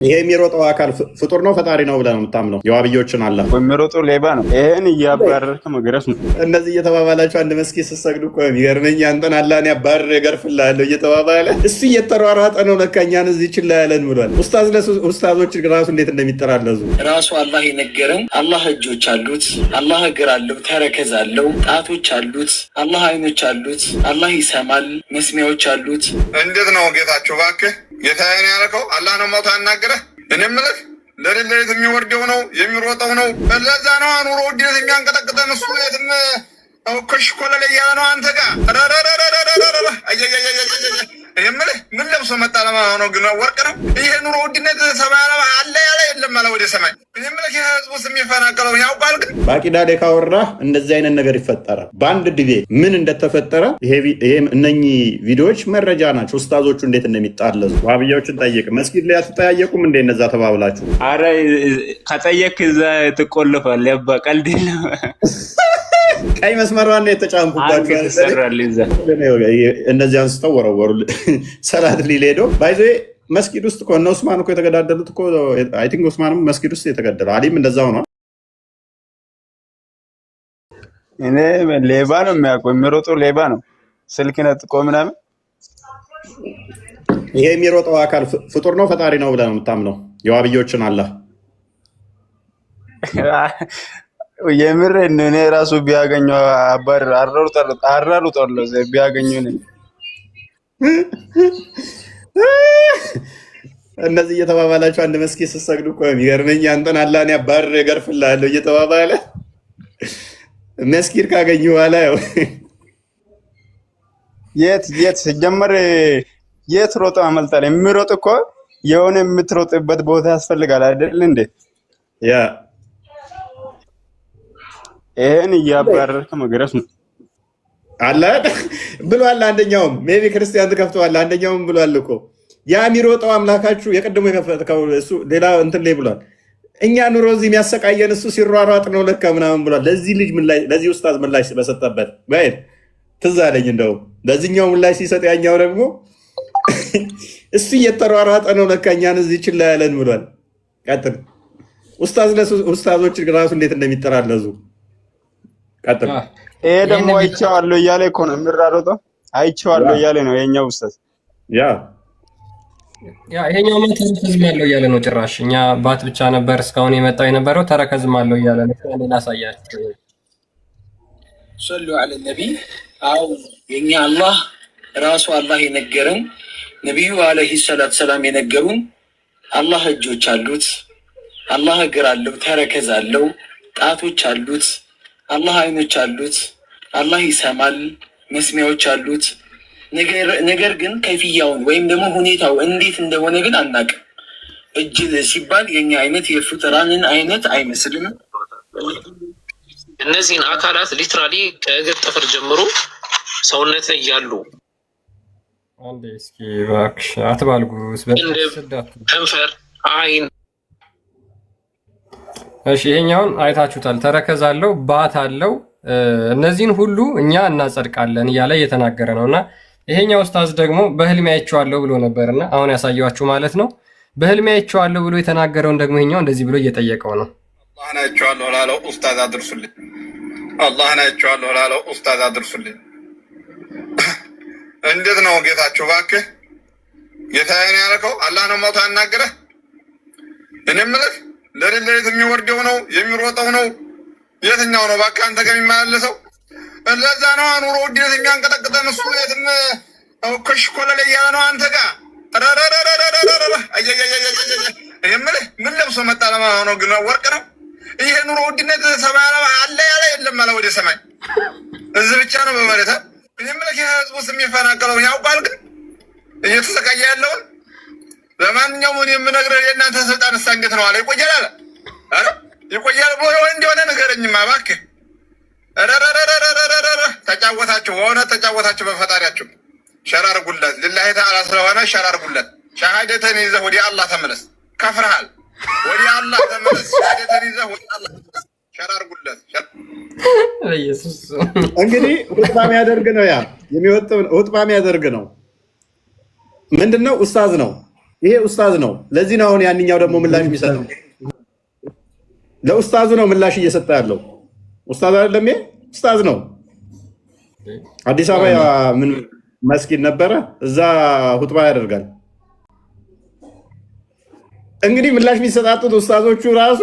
ይሄ የሚሮጠው አካል ፍጡር ነው ፈጣሪ ነው ብለህ ነው የምታምነው? የዋብዮችን አላህ የሚሮጠው ሌባ ነው። ይሄን እያባረርክ መግረፍ ነው። እነዚህ እየተባባላችሁ አንድ መስጊድ ስትሰግዱ እኮ የሚገርመኝ አንተን አላህን ያባርር እገርፍልሃለሁ እየተባባለ እሱ እየተሯሯጠ ነው ለካ እኛን እዚህ ችላ ያለን ብሏል። ኡስታዞች ራሱ እንዴት እንደሚጠራለዙ ራሱ አላህ የነገረን አላህ እጆች አሉት፣ አላህ እግር አለው፣ ተረከዝ አለው፣ ጣቶች አሉት፣ አላህ አይኖች አሉት፣ አላህ ይሰማል፣ መስሚያዎች አሉት። እንዴት ነው ጌታችሁ? እባክህ ጌታዬን ያልከው አላህ ነው ሞታ ያናገረህ? እኔ የምልህ ለሌት ለሌት የሚወርደው ነው የሚሮጠው ነው። ለዛ ነው ኑሮ ውድነት የሚያንቀጠቅጠን እሱ የትም ከሽኮለለ እያለ ነው አንተ ጋር የምልህ ምን ለብሶ መጣ ለማለት ነው? ግን ወርቅ ነው ይሄ ኑሮ ውድነት ሰማይ አለ ያለ የለም አለ ወደ ሰማይ። የምልህ የህዝቡ ስም የሚፈናቀለው ያውቃል። ግን ባቂዳ ላይ ካወራህ እንደዚህ አይነት ነገር ይፈጠራል። በአንድ ዲቤት ምን እንደተፈጠረ እነኚህ ቪዲዮዎች መረጃ ናቸው። ኡስታዞቹ እንዴት እንደሚጣለዙ ዋብያዎችን ጠይቅ። መስጊድ ላይ አትጠያየቁም እንዴ? እነዛ ተባብላችሁ አረ ከጠየቅ እዛ ትቆልፋል። ያባ ቀልድ የለም። ቀይ መስመሯን የተጫንኩባቸው እነዚህ አንስተው ወረወሩ። ሰላት ሊል ሄዶ ባይዞ መስጊድ ውስጥ እኮ እነ ኡስማን እኮ የተገዳደሉት እኮ አይ ቲንክ ኡስማንም መስጊድ ውስጥ የተገደለው አሊም እንደዛው ነው። እኔ ሌባ ነው የሚያውቀው፣ የሚሮጠው ሌባ ነው። ስልክ ነጥቆ ምናምን። ይሄ የሚሮጠው አካል ፍጡር ነው ፈጣሪ ነው ብለህ ነው የምታምነው? የዋብዮችን አላህ የምር እኔ ራሱ ቢያገኘው አባር አራሩጣለሁ ቢያገኘው ነኝ። እነዚህ እየተባባላችሁ አንድ መስጊድ ስትሰግዱ እኮ የሚገርመኝ አንተን አላህን ያባርር እገርፍልሃለሁ እየተባባለ መስጊድ ካገኙ በኋላ ያው የት ሲጀመር የት ሮጦ አመልጣል። የሚሮጥ እኮ የሆነ የምትሮጥበት ቦታ ያስፈልጋል አይደል እንዴ? ያ ይሄን እያባረርክ መግረፍ ነው አለ ብሏል። አንደኛውም ሜቢ ክርስቲያን ተከፍተዋል። አንደኛውም ብሏል እኮ ያ የሚሮጠው አምላካችሁ የቀድሞ የከፈተው እሱ ሌላ እንትን ላይ ብሏል። እኛ ኑሮ እዚህ የሚያሰቃየን እሱ ሲሯሯጥ ነው ለካ ምናምን ብሏል። ለዚህ ልጅ ለዚህ ኡስታዝ ምላሽ በሰጠበት ወይ ትዝ አለኝ። እንደው ለዚህኛው ምላሽ ሲሰጥ ያኛው ደግሞ እሱ እየተሯሯጠ ነው ለካ እኛን እዚህ ችላ ያለን ብሏል። ቀጥል ኡስታዞች ራሱ እንዴት እንደሚጠራለዙ ቀጥል። ይሄ ደግሞ አይቼዋለሁ እያለ እኮ ነው የሚራሮጠው። አይቼዋለሁ እያለ ነው የኛው ኡስታዝ። ያ ይሄኛው ተረከዝም አለው እያለ ነው። ጭራሽ እኛ ባት ብቻ ነበር እስካሁን የመጣው የነበረው ተረከዝም አለው እያለ ነው። ሌላ አሳያችሁ። ሰሉ ዐለ ነቢ። አው የኛ አላህ ራሱ አላህ የነገረን ነብዩ አለይሂ ሰላቱ ሰላም የነገሩን አላህ እጆች አሉት፣ አላህ እግር አለው፣ ተረከዝ አለው፣ ጣቶች አሉት፣ አላህ አይኖች አሉት፣ አላህ ይሰማል፣ መስሚያዎች አሉት። ነገር ግን ከይፍያውን ወይም ደግሞ ሁኔታው እንዴት እንደሆነ ግን አናውቅም። እጅ ሲባል የኛ አይነት የፍጡራንን አይነት አይመስልም። እነዚህን አካላት ሊትራሊ ከእግር ጥፍር ጀምሮ ሰውነት ላይ ያሉ አንዴ እስኪ እባክሽ አትባልጉ። ከንፈር፣ አይን። እሺ ይሄኛውን አይታችሁታል። ተረከዝ አለው፣ ባት አለው። እነዚህን ሁሉ እኛ እናጸድቃለን እያለ እየተናገረ ነውና ይሄኛው ኡስታዝ ደግሞ በህልሜ አይቼዋለሁ ብሎ ነበርና አሁን ያሳየዋችሁ ማለት ነው። በህልሜ አይቼዋለሁ ብሎ የተናገረውን ደግሞ ይሄኛው እንደዚህ ብሎ እየጠየቀው ነው። አላህን አይቼዋለሁ ላለው ኡስታዝ አድርሱልኝ። አላህን አይቼዋለሁ ላለው ኡስታዝ አድርሱልኝ። እንዴት ነው ጌታችሁ? እባክህ ጌታዬን ያልከው አላህ ነው ሞታ ያናገረህ? እኔ የምልህ ለሌት ለሌት የሚወርደው ነው የሚሮጠው ነው የትኛው ነው? እባክህ አንተ ጋር የሚመላለሰው ለዛ ነው ኑሮ ውድነት የሚያንቀጠቅጠን እሱ የትም ከሽኮለለ እያለ ነው አንተ ጋር የምልህ ምን ለብሶ መጣ ለማለት ነው? ግን ወርቅ ነው ይሄ ኑሮ ውድነት ሰማይ አለ ያለ የለም አለ ወደ ሰማይ። እዚህ ብቻ ነው በማለት የምልህ የህዝቡ ስም የሚፈናቀለው ያውቃል። ግን እየተሰቃየ ያለውን ለማንኛውም የምነግርህ የእናንተ ስልጣን እሳ እንዴት ነው አለ ይቆያል አለ ይቆያል ብሎ እንደሆነ ንገረኝማ እባክህ። ተጫወታችሁ፣ በእውነት ተጫወታችሁ በፈጣሪያችሁ። ሸራር ጉለት ልላሂ ተዓላ ስለሆነ ሸራር ጉለት። ሻሃደተን ይዘህ ወደ አላህ ተመለስ። ከፍርሃል፣ ወደ አላህ ተመለስ። ሻሃደተን ይዘህ ወደ አላህ ሸራር ጉለት። እንግዲህ ሁጥባ የሚያደርግ ነው። ያ የሚወጥ ሁጥባ የሚያደርግ ነው። ምንድነው? ኡስታዝ ነው። ይሄ ኡስታዝ ነው። ለዚህ ነው አሁን ያንኛው ደግሞ ምላሽ የሚሰጠው። ለኡስታዙ ነው ምላሽ እየሰጠ ያለው። ኡስታዝ አይደለም፣ ይሄ ኡስታዝ ነው። አዲስ አበባ ምን መስጊድ ነበረ፣ እዛ ሁጥባ ያደርጋል። እንግዲህ ምላሽ የሚሰጣጡት ኡስታዞቹ ራሱ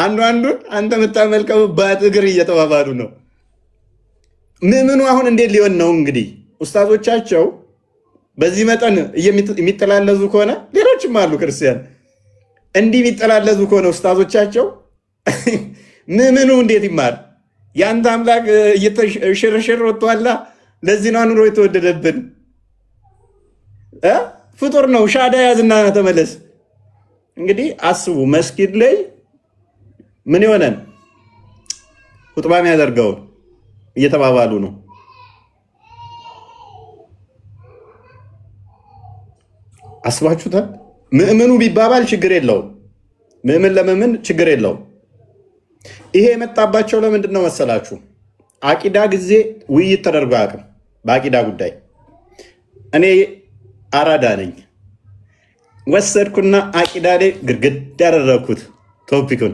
አንዱን አንተ የምታመልከው በእግር እየተባባሉ ነው። ምዕምኑ አሁን እንዴት ሊሆን ነው? እንግዲህ ኡስታዞቻቸው በዚህ መጠን የሚጠላለዙ ከሆነ ሌሎችም አሉ ክርስቲያን እንዲህ የሚጠላለዙ ከሆነ ኡስታዞቻቸው ምዕምኑ እንዴት ይማር? የአንተ አምላክ ሽርሽር ወጥቷላ። ለዚህ ነው ኑሮ የተወደደብን። ፍጡር ነው። ሻዳ ያዝና ተመለስ። እንግዲህ አስቡ፣ መስጊድ ላይ ምን ይሆነን ሁጥባ የሚያደርገውን እየተባባሉ ነው። አስባችሁታል? ምዕምኑ ቢባባል ችግር የለውም። ምዕምን ለምዕምን ችግር የለውም። ይሄ የመጣባቸው ለምንድን ነው መሰላችሁ? አቂዳ ጊዜ ውይይት ተደርጎ አያውቅም። በአቂዳ ጉዳይ እኔ አራዳ ነኝ፣ ወሰድኩና አቂዳ ላይ ግድግድ ያደረግኩት ቶፒኩን።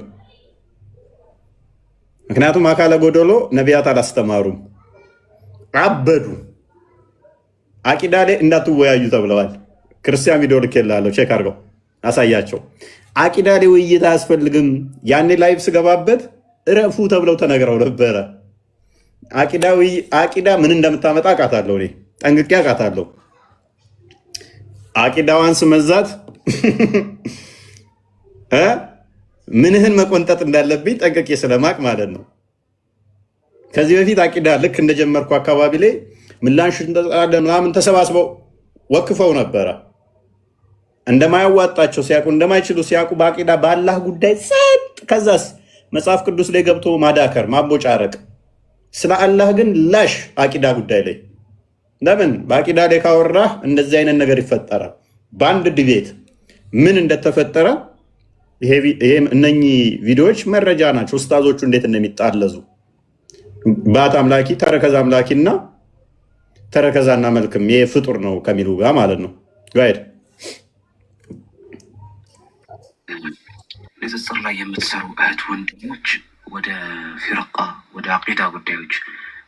ምክንያቱም አካለ ጎደሎ ነቢያት አላስተማሩም፣ አበዱ። አቂዳ ላይ እንዳትወያዩ ተብለዋል። ክርስቲያን ቪዲዮ ልኬልሃለሁ፣ ቼክ አድርገው አሳያቸው። አቂዳ ላይ ውይይት አያስፈልግም። ያኔ ላይቭ ስገባበት እረፉ ተብለው ተነግረው ነበረ። አቂዳ ምን እንደምታመጣ አውቃታለሁ፣ እኔ ጠንቅቄ አውቃታለሁ። አቂዳዋን ስመዛት ምንህን መቆንጠጥ እንዳለብኝ ጠንቅቄ ስለማቅ ማለት ነው። ከዚህ በፊት አቂዳ ልክ እንደጀመርኩ አካባቢ ላይ ምላሽ ምናምን ተሰባስበው ወክፈው ነበረ። እንደማያዋጣቸው ሲያውቁ እንደማይችሉ ሲያውቁ በአቂዳ በአላህ ጉዳይ ጸጥ። ከዛስ መጽሐፍ ቅዱስ ላይ ገብቶ ማዳከር ማቦጫረቅ። ስለ አላህ ግን ላሽ አቂዳ ጉዳይ ላይ ለምን በአቂዳ ላይ ካወራህ እንደዚህ አይነት ነገር ይፈጠራል። በአንድ ዲቤት ምን እንደተፈጠረ እነኚህ ቪዲዮዎች መረጃ ናቸው። ኡስታዞቹ እንዴት እንደሚጣለዙ ባት አምላኪ ተረከዝ አምላኪና ተረከዛና መልክም ይሄ ፍጡር ነው ከሚሉ ጋር ማለት ነው። ጋይድ ንጽጽር ላይ የምትሰሩ እህት ወንድሞች ወደ ፊርቃ ወደ አቂዳ ጉዳዮች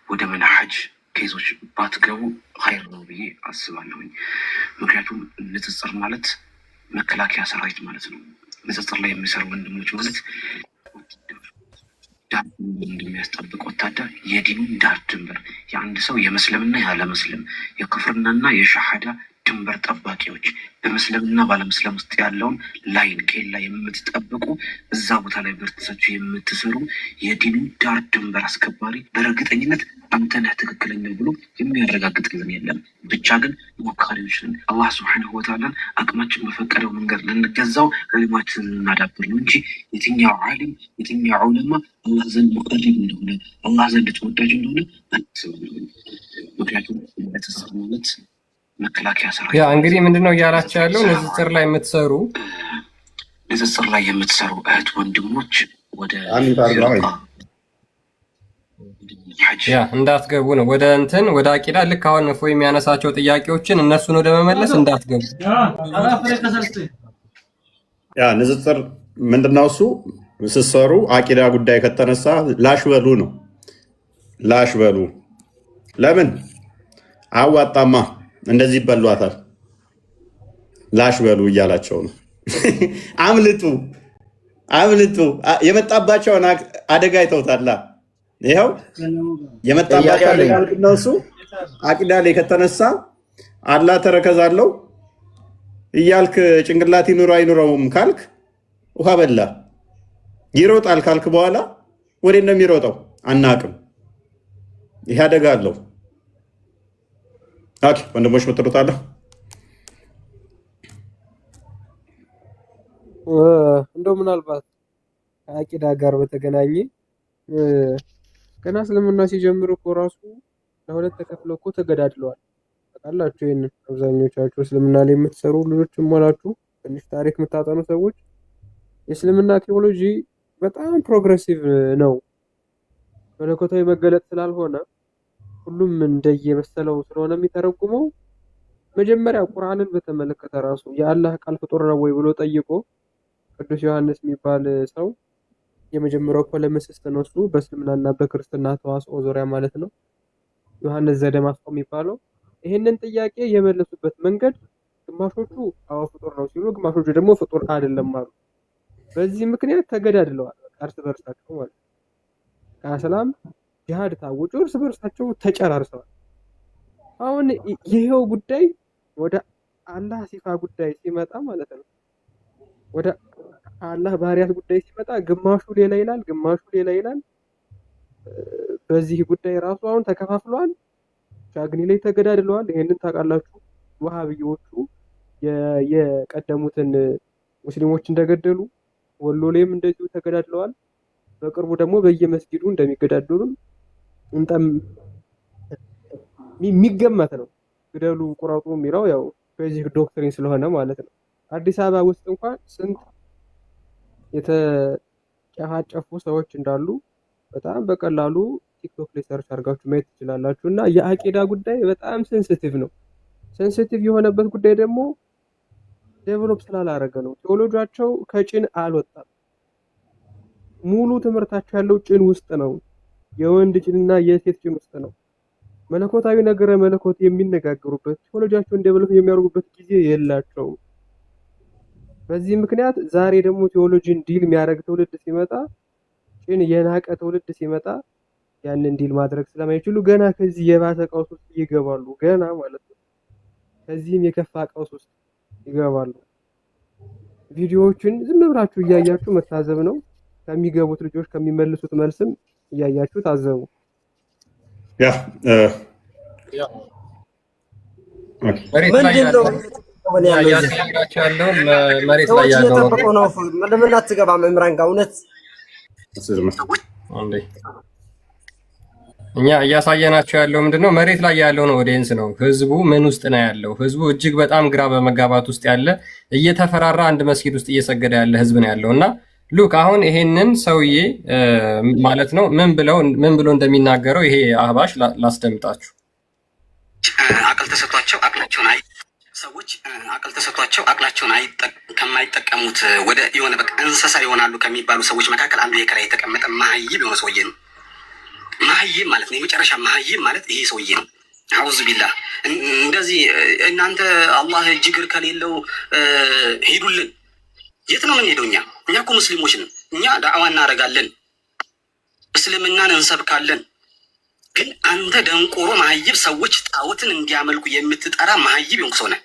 ወደ መንሐጅ ኬዞች ባትገቡ ኸይር ነው ብዬ አስባለሁኝ። ምክንያቱም ንጽጽር ማለት መከላከያ ሰራዊት ማለት ነው። ንጽጽር ላይ የሚሰሩ ወንድሞች ማለት ዳር እንደሚያስጠብቅ ወታደር የዲኑን ዳር ድንበር የአንድ ሰው የመስለምና ያለመስለም የክፍርናና የሻሃዳ ድንበር ጠባቂዎች በመስለምና ባለመስለም ውስጥ ያለውን ላይን ኬላ የምትጠብቁ እዛ ቦታ ላይ በርትታችሁ የምትሰሩ የዲኑ ዳር ድንበር አስከባሪ በእርግጠኝነት አንተ ነህ ትክክለኛ ብሎ የሚያረጋግጥልን የለም። ብቻ ግን ሞካሪዎች ነን። አላህ ሱብሓነሁ ወተዓላን አቅማችን በፈቀደው መንገድ ልንገዛው ከልማችን ልናዳብር ነው እንጂ የትኛው ዓሊም የትኛው ዑለማ አላህ ዘንድ ሙቀሪብ እንደሆነ አላህ ዘንድ ተወዳጅ እንደሆነ አስባለሁ። ምክንያቱም ንጽጽር ማለት መከላከያ ሰራዊት ያ እንግዲህ ምንድነው እያላቸው ያለው ንጽጽር ላይ የምትሰሩ እህት ወንድሞች ወደ ያ እንዳትገቡ ነው። ወደ አቂዳ ልክ አሁን እፎይ የሚያነሳቸው ጥያቄዎችን እነሱን ወደ መመለስ እንዳትገቡ። ያ ንጽጽር ምንድነው? እሱ ስትሰሩ አቂዳ ጉዳይ ከተነሳ ላሽ በሉ ነው። ላሽ በሉ ለምን አዋጣማ እንደዚህ ይበሏታል። ላሽ በሉ እያላቸው ነው። አምልጡ የመጣባቸውን አደጋ አይተውታላ። ይኸው የመጣባቸው አደጋ ምንድነው? እሱ አቂዳ ላይ ከተነሳ አላህ ተረከዛለው እያልክ ጭንቅላት ይኑሮ አይኑረውም ካልክ ውሃ በላ። ይሮጣል ካልክ በኋላ ወዴት ነው የሚሮጠው? አናቅም። ይህ አደጋ አለው። ኦኬ ወንድሞች ምትሉታለሁ። እንደው ምናልባት ከአቂዳ ጋር በተገናኘ ገና እስልምና ሲጀምር እኮ ራሱ ለሁለት ተከፍለው እኮ ተገዳድለዋል። ታውቃላችሁ ይሄንን። አብዛኞቻችሁ እስልምና ላይ የምትሰሩ ልጆችም ሆናችሁ ትንሽ ታሪክ የምታጠኑ ሰዎች የእስልምና ቴዎሎጂ በጣም ፕሮግሬሲቭ ነው። መለኮታዊ መገለጥ ስላልሆነ ሁሉም እንደየመሰለው ስለሆነ የሚተረጉመው መጀመሪያ ቁርአንን በተመለከተ ራሱ የአላህ ቃል ፍጡር ነው ወይ ብሎ ጠይቆ ቅዱስ ዮሐንስ የሚባል ሰው የመጀመሪያው ፖለሚሲስት ነው። እሱ በእስልምናና በክርስትና ተዋጽኦ ዙሪያ ማለት ነው። ዮሐንስ ዘደማስቆ የሚባለው ይህንን ጥያቄ የመለሱበት መንገድ ግማሾቹ አዎ ፍጡር ነው ሲሉ፣ ግማሾቹ ደግሞ ፍጡር አይደለም አሉ። በዚህ ምክንያት ተገዳድለዋል እርስ በርሳቸው ማለት ነው። ከእስላም ጂሃድ ታውጆ እርስ በርሳቸው ተጨራርሰዋል። አሁን ይሄው ጉዳይ ወደ አላህ ሲፋ ጉዳይ ሲመጣ ማለት ነው፣ ወደ አላህ ባህሪያት ጉዳይ ሲመጣ ግማሹ ሌላ ይላል፣ ግማሹ ሌላ ይላል። በዚህ ጉዳይ ራሱ አሁን ተከፋፍለዋል። ሻግኒ ላይ ተገዳድለዋል። ይሄንን ታውቃላችሁ። ወሃቢዮቹ የቀደሙትን ሙስሊሞች እንደገደሉ ወሎ ላይም እንደዚሁ ተገዳድለዋል። በቅርቡ ደግሞ በየመስጊዱ እንደሚገዳደሉ የሚገመት ነው። ግደሉ ቁረጡ የሚለው ያው በዚህ ዶክትሪን ስለሆነ ማለት ነው። አዲስ አበባ ውስጥ እንኳን ስንት የተጨፋጨፉ ሰዎች እንዳሉ በጣም በቀላሉ ቲክቶክ ላይ ሰርች አድርጋችሁ ማየት ትችላላችሁ። እና የአቂዳ ጉዳይ በጣም ሴንሲቲቭ ነው። ሴንሲቲቭ የሆነበት ጉዳይ ደግሞ ዴቨሎፕ ስላላረገ ነው። ቴዎሎጂያቸው ከጭን አልወጣም። ሙሉ ትምህርታቸው ያለው ጭን ውስጥ ነው። የወንድ ጭንና የሴት ጭን ውስጥ ነው። መለኮታዊ ነገረ መለኮት የሚነጋገሩበት ቴዎሎጂያቸውን ዴቨሎፕ የሚያደርጉበት ጊዜ የላቸውም። በዚህ ምክንያት ዛሬ ደግሞ ቴዎሎጂን ዲል የሚያደርግ ትውልድ ሲመጣ፣ ጭን የናቀ ትውልድ ሲመጣ ያንን ዲል ማድረግ ስለማይችሉ ገና ከዚህ የባሰ ቀውስ ውስጥ ይገባሉ። ገና ማለት ነው ከዚህም የከፋ ቀውስ ውስጥ ይገባሉ። ቪዲዮዎችን ዝም ብላችሁ እያያችሁ መታዘብ ነው። ከሚገቡት ልጆች ከሚመልሱት መልስም እያያችሁ ታዘቡ። ለምን አትገባም? ዕምራን ጋር እውነት እኛ እያሳየናቸው ያለው ምንድነው? መሬት ላይ ያለውን ኦዲየንስ ነው። ህዝቡ ምን ውስጥ ነው ያለው? ህዝቡ እጅግ በጣም ግራ በመጋባት ውስጥ ያለ፣ እየተፈራራ አንድ መስጊድ ውስጥ እየሰገደ ያለ ህዝብ ነው ያለው እና ሉክ አሁን ይሄንን ሰውዬ ማለት ነው ምን ብሎ እንደሚናገረው ይሄ አህባሽ ላስደምጣችሁ። አቅል ተሰጥቷቸው አቅላቸውን ሰዎች አቅል ተሰጥቷቸው አቅላቸውን ከማይጠቀሙት ወደ የሆነ በቃ እንስሳ ይሆናሉ ከሚባሉ ሰዎች መካከል አንዱ የከላይ የተቀመጠ መሀይብ የሆነ ሰውዬ ነው። መሀይብ ማለት ነው፣ የመጨረሻ መሀይብ ማለት ይሄ ሰውዬ ነው። አውዝ ቢላህ እንደዚህ እናንተ አላህ እጅግር ከሌለው ሄዱልን። የት ነው የምንሄደው? እኛ እኮ ሙስሊሞች ነን። እኛ ዳዕዋ እናደርጋለን፣ እስልምናን እንሰብካለን። ግን አንተ ደንቆሮ መሀይብ፣ ሰዎች ጣዖትን እንዲያመልኩ የምትጠራ መሀይብ የሆንክ ሰው ነህ።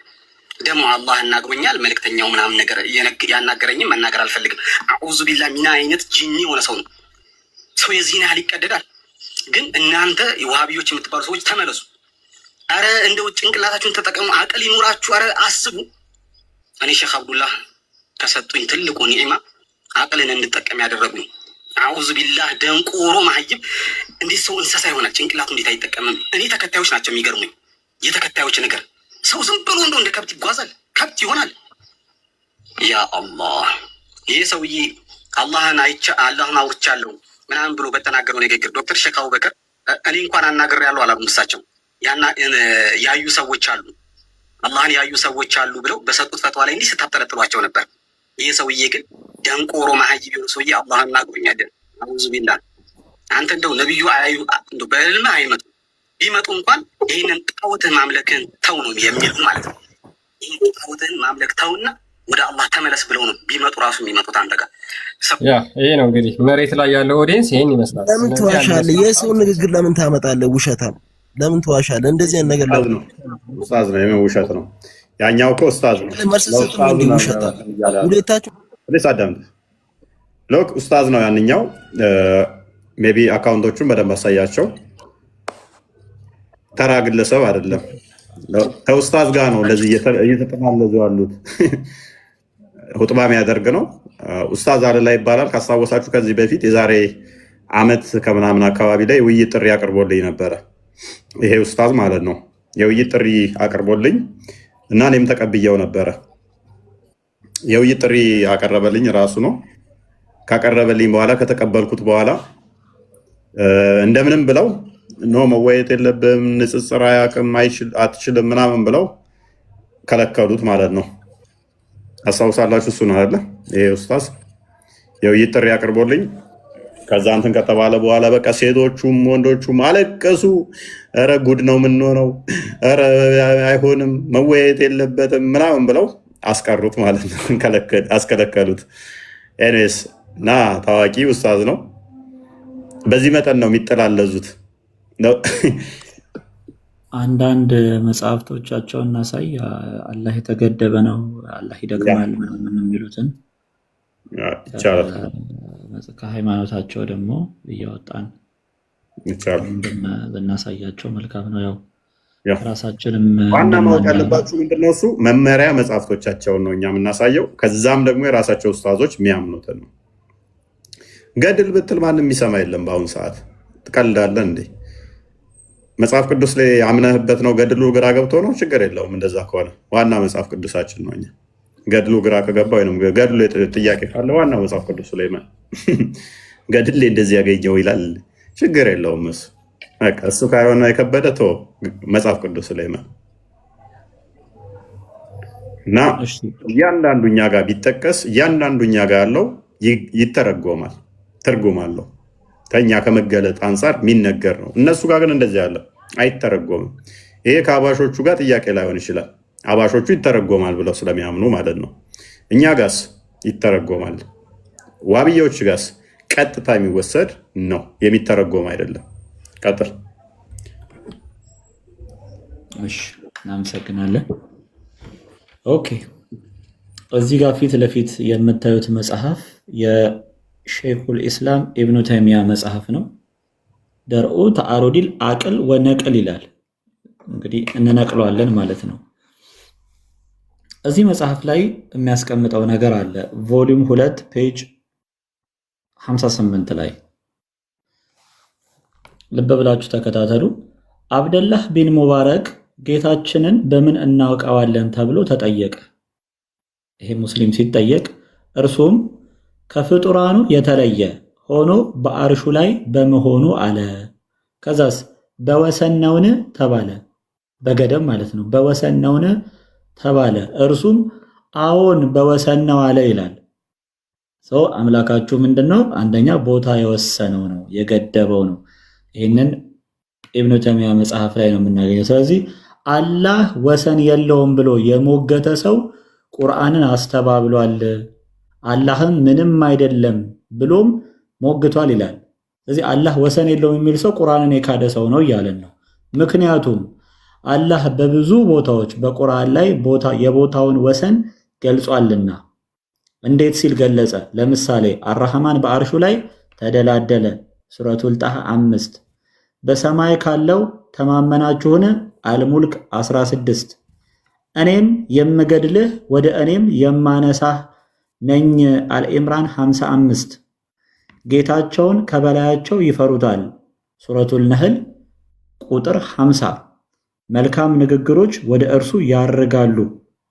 ደግሞ አላህ እናግሮኛል መልእክተኛው ምናምን ነገር ያናገረኝም መናገር አልፈልግም። አዑዙ ቢላህ ሚና አይነት ጂኒ የሆነ ሰው ነው። ሰው የዚህን ያህል ይቀደዳል። ግን እናንተ የዋሃቢዮች የምትባሉ ሰዎች ተመለሱ። አረ እንደው ጭንቅላታችሁን ተጠቀሙ፣ አቅል ይኑራችሁ። አረ አስቡ። እኔ ሼክ አብዱላህ ከሰጡኝ ትልቁ ኒዕማ አቅልን እንድጠቀም ያደረጉኝ። አዑዙ ቢላህ ደንቆሮ መሀይብ እንዴት ሰው እንስሳ ይሆናል? ጭንቅላቱ እንዴት አይጠቀምም? እኔ ተከታዮች ናቸው የሚገርሙኝ። የተከታዮች ነገር ሰው ዝም ብሎ እንደው እንደ ከብት ይጓዛል፣ ከብት ይሆናል። ያ አላህ ይሄ ሰውዬ አላህን አውርቻለሁ ምናምን ብሎ በተናገረው ንግግር ዶክተር ሼክ አቡበከር እኔ እንኳን አናግሬያለሁ አላሉም። እሳቸው ያዩ ሰዎች አሉ፣ አላህን ያዩ ሰዎች አሉ ብለው በሰጡት ፈትዋ ላይ እንዲህ ስታጠለጥሏቸው ነበር። ይህ ሰውዬ ግን ደንቆሮ መሀይብ የሆነ ሰውዬ አላህን እናግሮኛል። አዑዙ ቢላህ አንተ እንደው ነቢዩ አያዩ እንደው በህልምህ አይመጡ፣ ቢመጡ እንኳን ይህንን ጣዖትህን ማምለክህን ተው ነው የሚሉ ማለት ነው። ይህን ጣዖትህን ማምለክ ተውና ወደ አላህ ተመለስ ብለው ነው ቢመጡ ራሱ የሚመጡት አንተ ጋር። ይሄ ነው እንግዲህ መሬት ላይ ያለው ኦዲየንስ ይሄን ይመስላል። ለምን ትዋሻለህ? የሰው ንግግር ለምን ታመጣለህ? ውሸታም ለምን ትዋሻለህ? እንደዚህ አይነት ነገር ለምን ኡስታዝ ነው የውሸት ነው። ያኛው እኮ ኡስታዝ ነው። መልስ ሰጥቶ እንዴ ውሸታም ሁለታችሁ ለሳዳም ሎክ ኡስታዝ ነው ያንኛው። ሜቢ አካውንቶቹን በደንብ አሳያቸው። ተራ ግለሰብ አይደለም። ከኡስታዝ ጋር ነው ለዚህ እየተጠማለዙ ያሉት። ሁጥባ የሚያደርግ ነው። ኡስታዝ አለላ ይባላል። ካስታወሳችሁ ከዚህ በፊት የዛሬ አመት ከምናምን አካባቢ ላይ ውይይት ጥሪ አቅርቦልኝ ነበረ። ይሄ ኡስታዝ ማለት ነው። የውይይት ጥሪ አቅርቦልኝ እና እኔም ተቀብየው ነበረ። የውይይት ጥሪ አቀረበልኝ ራሱ ነው። ካቀረበልኝ በኋላ ከተቀበልኩት በኋላ እንደምንም ብለው ኖ መወየት የለብም ንጽጽር አያውቅም አትችልም ምናምን ብለው ከለከሉት ማለት ነው። አስታውሳላችሁ? እሱ ነው አይደለ? ይሄ ኡስታዝ የውይይት ጥሪ አቅርቦልኝ ከዛ እንትን ከተባለ በኋላ በቃ ሴቶቹም ወንዶቹም አለቀሱ። ኧረ ጉድ ነው የምንሆነው፣ ኧረ አይሆንም፣ መወያየት የለበትም ምናምን ብለው አስቀሩት ማለት ነው። አስከለከሉት። ኤኒዌይስ እና ታዋቂ ኡስታዝ ነው። በዚህ መጠን ነው የሚጠላለዙት። አንዳንድ መጽሐፍቶቻቸውን እናሳይ። አላህ የተገደበ ነው፣ አላህ ይደግማል ምናምን የሚሉትን ይቻላል። ከሃይማኖታቸው ደግሞ እያወጣን ብናሳያቸው መልካም ነው። ያው ራሳችንም ዋና ማወቅ ያለባችሁ ምንድነው እሱ መመሪያ መጽሐፍቶቻቸውን ነው እኛ የምናሳየው። ከዛም ደግሞ የራሳቸው ኡስታዞች የሚያምኑትን ነው። ገድል ብትል ማንም የሚሰማ የለም በአሁኑ ሰዓት። ትቀልዳለህ እንዴ? መጽሐፍ ቅዱስ ላይ አምነህበት ነው ገድሉ ግራ ገብቶ ነው? ችግር የለውም እንደዛ ከሆነ ዋና መጽሐፍ ቅዱሳችን ነው። እኛ ገድሉ ግራ ከገባ ወይም ገድሉ ጥያቄ ካለ ዋና መጽሐፍ ቅዱስ ላይ ገድል ላይ እንደዚህ ያገኘው ይላል፣ ችግር የለውም እሱ በቃ እሱ ካልሆነ የከበደ ቶ መጽሐፍ ቅዱስ ላይ እና እያንዳንዱ እኛ ጋር ቢጠቀስ እያንዳንዱ እኛ ጋር ያለው ይተረጎማል፣ ትርጉም አለው። ከኛ ከመገለጥ አንጻር የሚነገር ነው። እነሱ ጋር ግን እንደዚህ ያለ አይተረጎምም። ይሄ ከአባሾቹ ጋር ጥያቄ ላይሆን ይችላል። አባሾቹ ይተረጎማል ብለው ስለሚያምኑ ማለት ነው። እኛ ጋስ ይተረጎማል። ዋብያዎች ጋስ ቀጥታ የሚወሰድ ነው፣ የሚተረጎም አይደለም። ቀጥል። እሺ፣ እናመሰግናለን። ኦኬ፣ እዚህ ጋር ፊት ለፊት የምታዩት መጽሐፍ የሼኹል ኢስላም ኢብኑ ተይሚያ መጽሐፍ ነው። ደርኡ ተአሮዲል አቅል ወነቅል ይላል። እንግዲህ እንነቅለዋለን ማለት ነው። እዚህ መጽሐፍ ላይ የሚያስቀምጠው ነገር አለ። ቮሊዩም 2 ፔጅ 58 ላይ ልብ ብላችሁ ተከታተሉ። አብደላህ ቢን ሙባረክ ጌታችንን በምን እናውቀዋለን ተብሎ ተጠየቀ። ይሄ ሙስሊም ሲጠየቅ እርሱም ከፍጡራኑ የተለየ ሆኖ በአርሹ ላይ በመሆኑ አለ። ከዛስ በወሰን ነውን ተባለ። በገደብ ማለት ነው። በወሰን ነውን ተባለ። እርሱም አዎን በወሰን ነው አለ ይላል። ሰው አምላካችሁ ምንድነው? አንደኛ ቦታ የወሰነው ነው፣ የገደበው ነው። ይህንን ኢብኑ ተይሚያ መጽሐፍ ላይ ነው የምናገኘው። ስለዚህ አላህ ወሰን የለውም ብሎ የሞገተ ሰው ቁርአንን አስተባብሏል፣ አላህም ምንም አይደለም ብሎም ሞግቷል ይላል። ስለዚህ አላህ ወሰን የለውም የሚል ሰው ቁርአንን የካደ ሰው ነው እያለን ነው። ምክንያቱም አላህ በብዙ ቦታዎች በቁርአን ላይ የቦታውን ወሰን ገልጿልና። እንዴት ሲል ገለጸ? ለምሳሌ አርራህማን በአርሹ ላይ ተደላደለ፣ ሱረቱል ጣሃ 5። በሰማይ ካለው ተማመናችሁን? አልሙልክ 16። እኔም የምገድልህ ወደ እኔም የማነሳህ ነኝ፣ አልኢምራን 55። ጌታቸውን ከበላያቸው ይፈሩታል፣ ሱረቱል ነህል ቁጥር 50። መልካም ንግግሮች ወደ እርሱ ያርጋሉ፣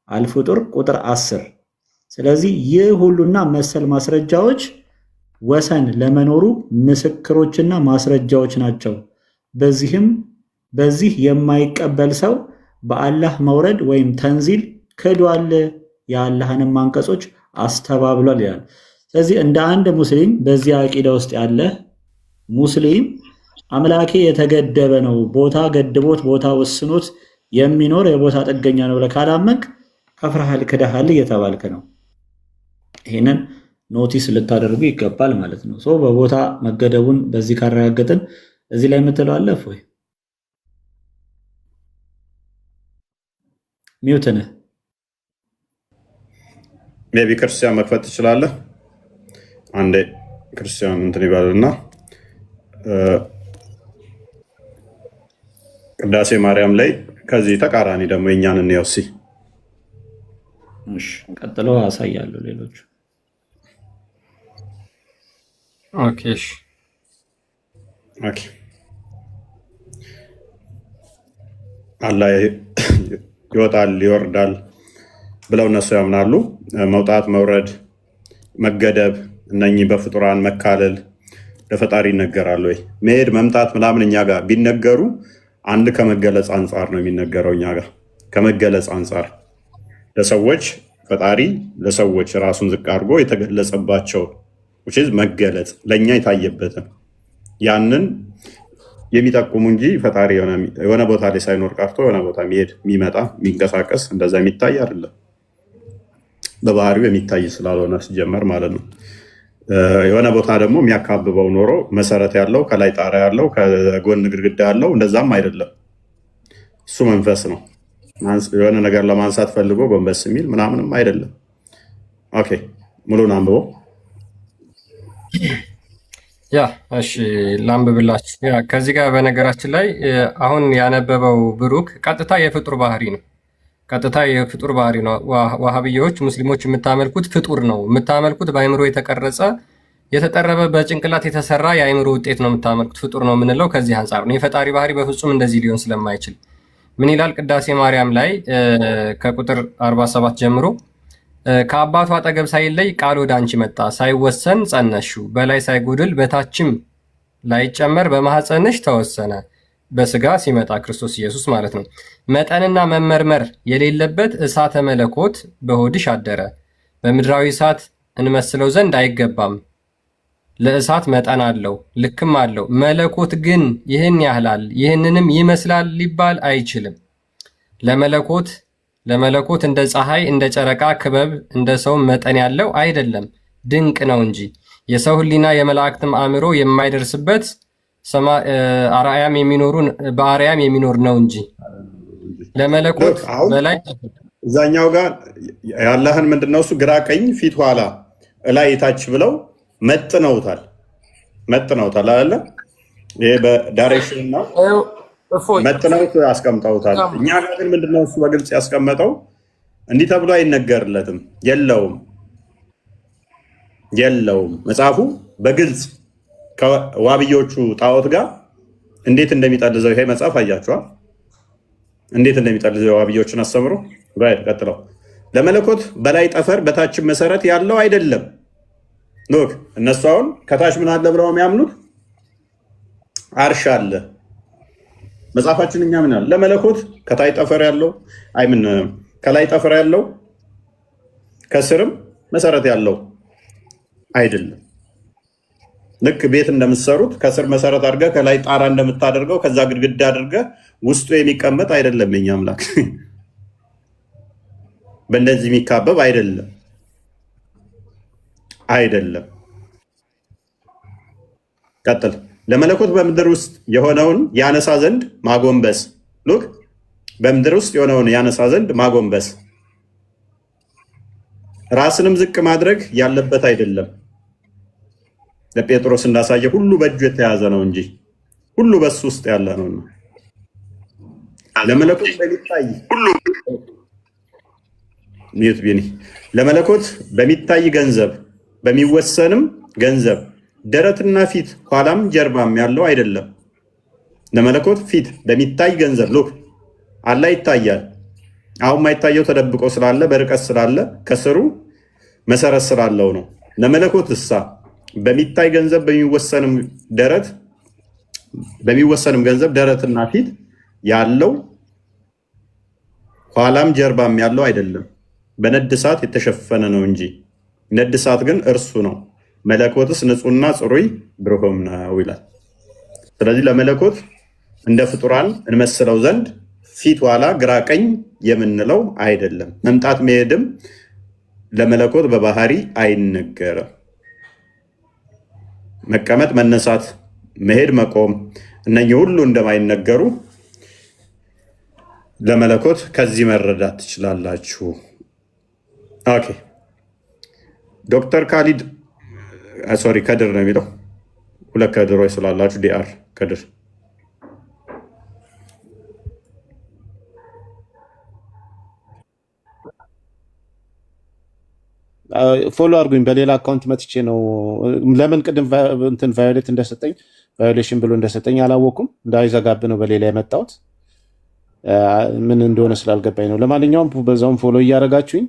አልፍጡር ቁጥር 10። ስለዚህ ይህ ሁሉና መሰል ማስረጃዎች ወሰን ለመኖሩ ምስክሮችና ማስረጃዎች ናቸው። በዚህ የማይቀበል ሰው በአላህ መውረድ ወይም ተንዚል ክዷል፣ የአላህንም አንቀጾች አስተባብሏል ይላል። ስለዚህ እንደ አንድ ሙስሊም በዚህ አቂዳ ውስጥ ያለ ሙስሊም አምላኬ የተገደበ ነው፣ ቦታ ገድቦት ቦታ ወስኖት የሚኖር የቦታ ጥገኛ ነው ብለህ ካላመንክ ከፍርሃል፣ ክደሃል እየተባልክ ነው። ይህንን ኖቲስ ልታደርጉ ይገባል ማለት ነው። በቦታ መገደቡን በዚህ ካረጋገጥን እዚህ ላይ የምትለው አለፍ ወይ ሚውት ነህ? ሜቢ ክርስቲያን መክፈት ትችላለህ። አንዴ ክርስቲያን እንትን ይባልና ቅዳሴ ማርያም ላይ ከዚህ ተቃራኒ ደግሞ የኛን እንየው። እሺ ቀጥለው አሳያለሁ ሌሎቹ። ኦኬ እሺ ኦኬ። አላህ ይወጣል ይወርዳል ብለው እነሱ ያምናሉ። መውጣት፣ መውረድ፣ መገደብ፣ እነኚህ በፍጡራን መካለል ለፈጣሪ ይነገራሉ ወይ? መሄድ መምጣት ምናምን እኛ ጋር ቢነገሩ አንድ ከመገለጽ አንጻር ነው የሚነገረው። እኛ ጋር ከመገለጽ አንጻር ለሰዎች ፈጣሪ ለሰዎች ራሱን ዝቅ አድርጎ የተገለጸባቸው መገለጽ ለእኛ የታየበትን ያንን የሚጠቁሙ እንጂ ፈጣሪ የሆነ ቦታ ላይ ሳይኖር ቀርቶ የሆነ ቦታ የሚሄድ የሚመጣ የሚንቀሳቀስ እንደዛ የሚታይ አይደለም። በባህሪው የሚታይ ስላልሆነ ሲጀመር ማለት ነው። የሆነ ቦታ ደግሞ የሚያካብበው ኖሮ መሰረት ያለው ከላይ ጣራ ያለው ከጎን ግድግዳ ያለው እንደዛም አይደለም። እሱ መንፈስ ነው። የሆነ ነገር ለማንሳት ፈልጎ ጎንበስ የሚል ምናምንም አይደለም። ኦኬ ሙሉን አንብቦ ያ እሺ ላንብብላችሁ። ያ ከዚህ ጋር በነገራችን ላይ አሁን ያነበበው ብሩክ ቀጥታ የፍጡር ባህሪ ነው። ቀጥታ የፍጡር ባህሪ ነው። ዋሃብያዎች ሙስሊሞች የምታመልኩት ፍጡር ነው የምታመልኩት፣ በአይምሮ የተቀረጸ የተጠረበ በጭንቅላት የተሰራ የአይምሮ ውጤት ነው የምታመልኩት፣ ፍጡር ነው የምንለው ከዚህ አንጻር ነው። የፈጣሪ ባህሪ በፍጹም እንደዚህ ሊሆን ስለማይችል ምን ይላል ቅዳሴ ማርያም ላይ ከቁጥር 47 ጀምሮ ከአባቱ አጠገብ ሳይለይ ቃል ወደ አንቺ መጣ፣ ሳይወሰን ጸነስሽው፣ በላይ ሳይጎድል በታችም ላይጨመር በማኅፀንሽ ተወሰነ። በስጋ ሲመጣ ክርስቶስ ኢየሱስ ማለት ነው። መጠንና መመርመር የሌለበት እሳተ መለኮት በሆድሽ አደረ። በምድራዊ እሳት እንመስለው ዘንድ አይገባም። ለእሳት መጠን አለው ልክም አለው። መለኮት ግን ይህን ያህላል ይህንንም ይመስላል ሊባል አይችልም። ለመለኮት እንደ ፀሐይ እንደ ጨረቃ ክበብ እንደ ሰው መጠን ያለው አይደለም፣ ድንቅ ነው እንጂ የሰው ሕሊና የመላእክትም አእምሮ የማይደርስበት በአርያም የሚኖር ነው እንጂ ለመለኮት በላይ እዛኛው ጋር ያለህን ምንድነው እሱ ግራ ቀኝ ፊት ኋላ እላይ ታች ብለው መጥነውታል አለ። ይሄ በዳይሬክሽን ነው መጥነውት ያስቀምጠውታል። እኛ ጋር ግን ምንድነው እሱ በግልጽ ያስቀመጠው እንዲህ ተብሎ አይነገርለትም። የለውም መጽሐፉ በግልጽ ከዋብዮቹ ጣዖት ጋር እንዴት እንደሚጠልዘው ይሄ መጽሐፍ አያችኋል። እንዴት እንደሚጠልዘው የዋብዮችን አስተምሮ ቀጥለው ለመለኮት በላይ ጠፈር በታችን መሰረት ያለው አይደለም። ኖክ እነሱ አሁን ከታች ምን አለ ብለው የሚያምኑት አርሽ አለ። መጽሐፋችን እኛ ምን አለ ለመለኮት ከላይ ጠፈር ያለው ከስርም መሰረት ያለው አይደለም። ልክ ቤት እንደምትሰሩት ከስር መሰረት አድርገህ ከላይ ጣራ እንደምታደርገው ከዛ ግድግዳ አድርገህ ውስጡ የሚቀመጥ አይደለም። የኛ አምላክ በእንደዚህ የሚካበብ አይደለም። ቀጥል። ለመለኮት በምድር ውስጥ የሆነውን ያነሳ ዘንድ ማጎንበስ። ሉክ በምድር ውስጥ የሆነውን ያነሳ ዘንድ ማጎንበስ፣ ራስንም ዝቅ ማድረግ ያለበት አይደለም። ለጴጥሮስ እንዳሳየ ሁሉ በእጁ የተያዘ ነው እንጂ ሁሉ በሱ ውስጥ ያለ ነው። ለመለኮት በሚታይ ገንዘብ በሚወሰንም ገንዘብ ደረትና ፊት ኋላም ጀርባም ያለው አይደለም። ለመለኮት ፊት በሚታይ ገንዘብ ሉክ አላ ይታያል። አሁን ማይታየው ተደብቆ ስላለ በርቀት ስላለ ከስሩ መሰረት ስላለው ነው። ለመለኮት እሳ በሚታይ ገንዘብ በሚወሰንም ገንዘብ ደረትና ፊት ያለው ኋላም ጀርባም ያለው አይደለም። በነድ እሳት የተሸፈነ ነው እንጂ ነድ እሳት ግን እርሱ ነው። መለኮትስ ንጹሕና ጽሩይ ብሩህም ነው ይላል። ስለዚህ ለመለኮት እንደ ፍጡራን እንመስለው ዘንድ ፊት ኋላ ግራ ቀኝ የምንለው አይደለም። መምጣት መሄድም ለመለኮት በባህሪ አይነገርም። መቀመጥ፣ መነሳት፣ መሄድ፣ መቆም እነኚህ ሁሉ እንደማይነገሩ ለመለኮት ከዚህ መረዳት ትችላላችሁ። ኦኬ ዶክተር ካሊድ ሶሪ ከድር ነው የሚለው። ሁለት ከድሮች ስላላችሁ ዲአር ከድር ፎሎ አድርጉኝ። በሌላ አካውንት መጥቼ ነው። ለምን ቅድም እንትን ቫዮሌት እንደሰጠኝ ቫዮሌሽን ብሎ እንደሰጠኝ አላወኩም። እንዳይዘጋብ ነው በሌላ የመጣሁት። ምን እንደሆነ ስላልገባኝ ነው። ለማንኛውም በዛውም ፎሎ እያደረጋችሁኝ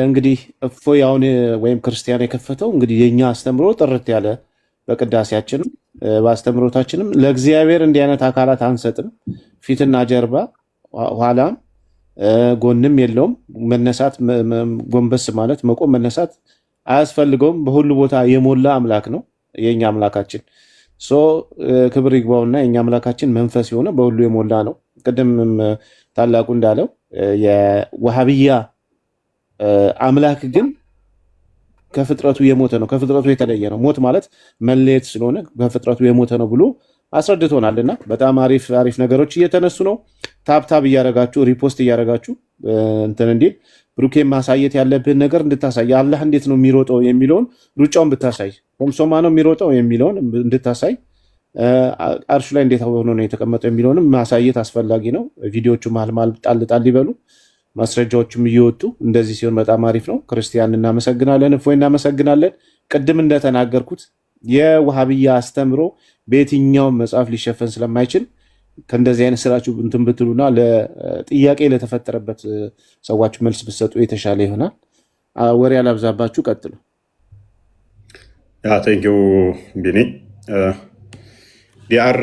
እንግዲህ እፎይ አሁን ወይም ክርስቲያን የከፈተው እንግዲህ የኛ አስተምሮ ጥርት ያለ በቅዳሴያችንም በአስተምሮታችንም ለእግዚአብሔር እንዲህ አይነት አካላት አንሰጥም፣ ፊትና ጀርባ ኋላም ጎንም የለውም። መነሳት፣ ጎንበስ ማለት፣ መቆም፣ መነሳት አያስፈልገውም። በሁሉ ቦታ የሞላ አምላክ ነው የኛ አምላካችን። ክብር ይግባውና የኛ አምላካችን መንፈስ የሆነ በሁሉ የሞላ ነው። ቅድም ታላቁ እንዳለው የዋሃብያ አምላክ ግን ከፍጥረቱ የሞተ ነው፣ ከፍጥረቱ የተለየ ነው። ሞት ማለት መለየት ስለሆነ ከፍጥረቱ የሞተ ነው ብሎ አስረድቶናልና በጣም አሪፍ አሪፍ ነገሮች እየተነሱ ነው። ታብታብ እያረጋችሁ ሪፖስት እያረጋችሁ እንትን እንዲል ብሩኬን ማሳየት ያለብህን ነገር እንድታሳይ፣ አላህ እንዴት ነው የሚሮጠው የሚለውን ሩጫውን ብታሳይ፣ ሶምሶማ ነው የሚሮጠው የሚለውን እንድታሳይ፣ አርሹ ላይ እንዴት ሆኖ ነው የተቀመጠው የሚለውንም ማሳየት አስፈላጊ ነው። ቪዲዮቹ መሀል ጣል ጣል ይበሉ፣ ማስረጃዎችም እየወጡ እንደዚህ ሲሆን በጣም አሪፍ ነው። ክርስቲያን እናመሰግናለን፣ እፎይ እናመሰግናለን። ቅድም እንደተናገርኩት የውሃብያ አስተምሮ በየትኛውም መጽሐፍ ሊሸፈን ስለማይችል ከእንደዚህ አይነት ስራችሁ እንትን ብትሉና ለጥያቄ ለተፈጠረበት ሰዎች መልስ ብትሰጡ የተሻለ ይሆናል። ወሬ አላብዛባችሁ፣ ቀጥሉ። ቴንኪው ቢኒ። ዲአር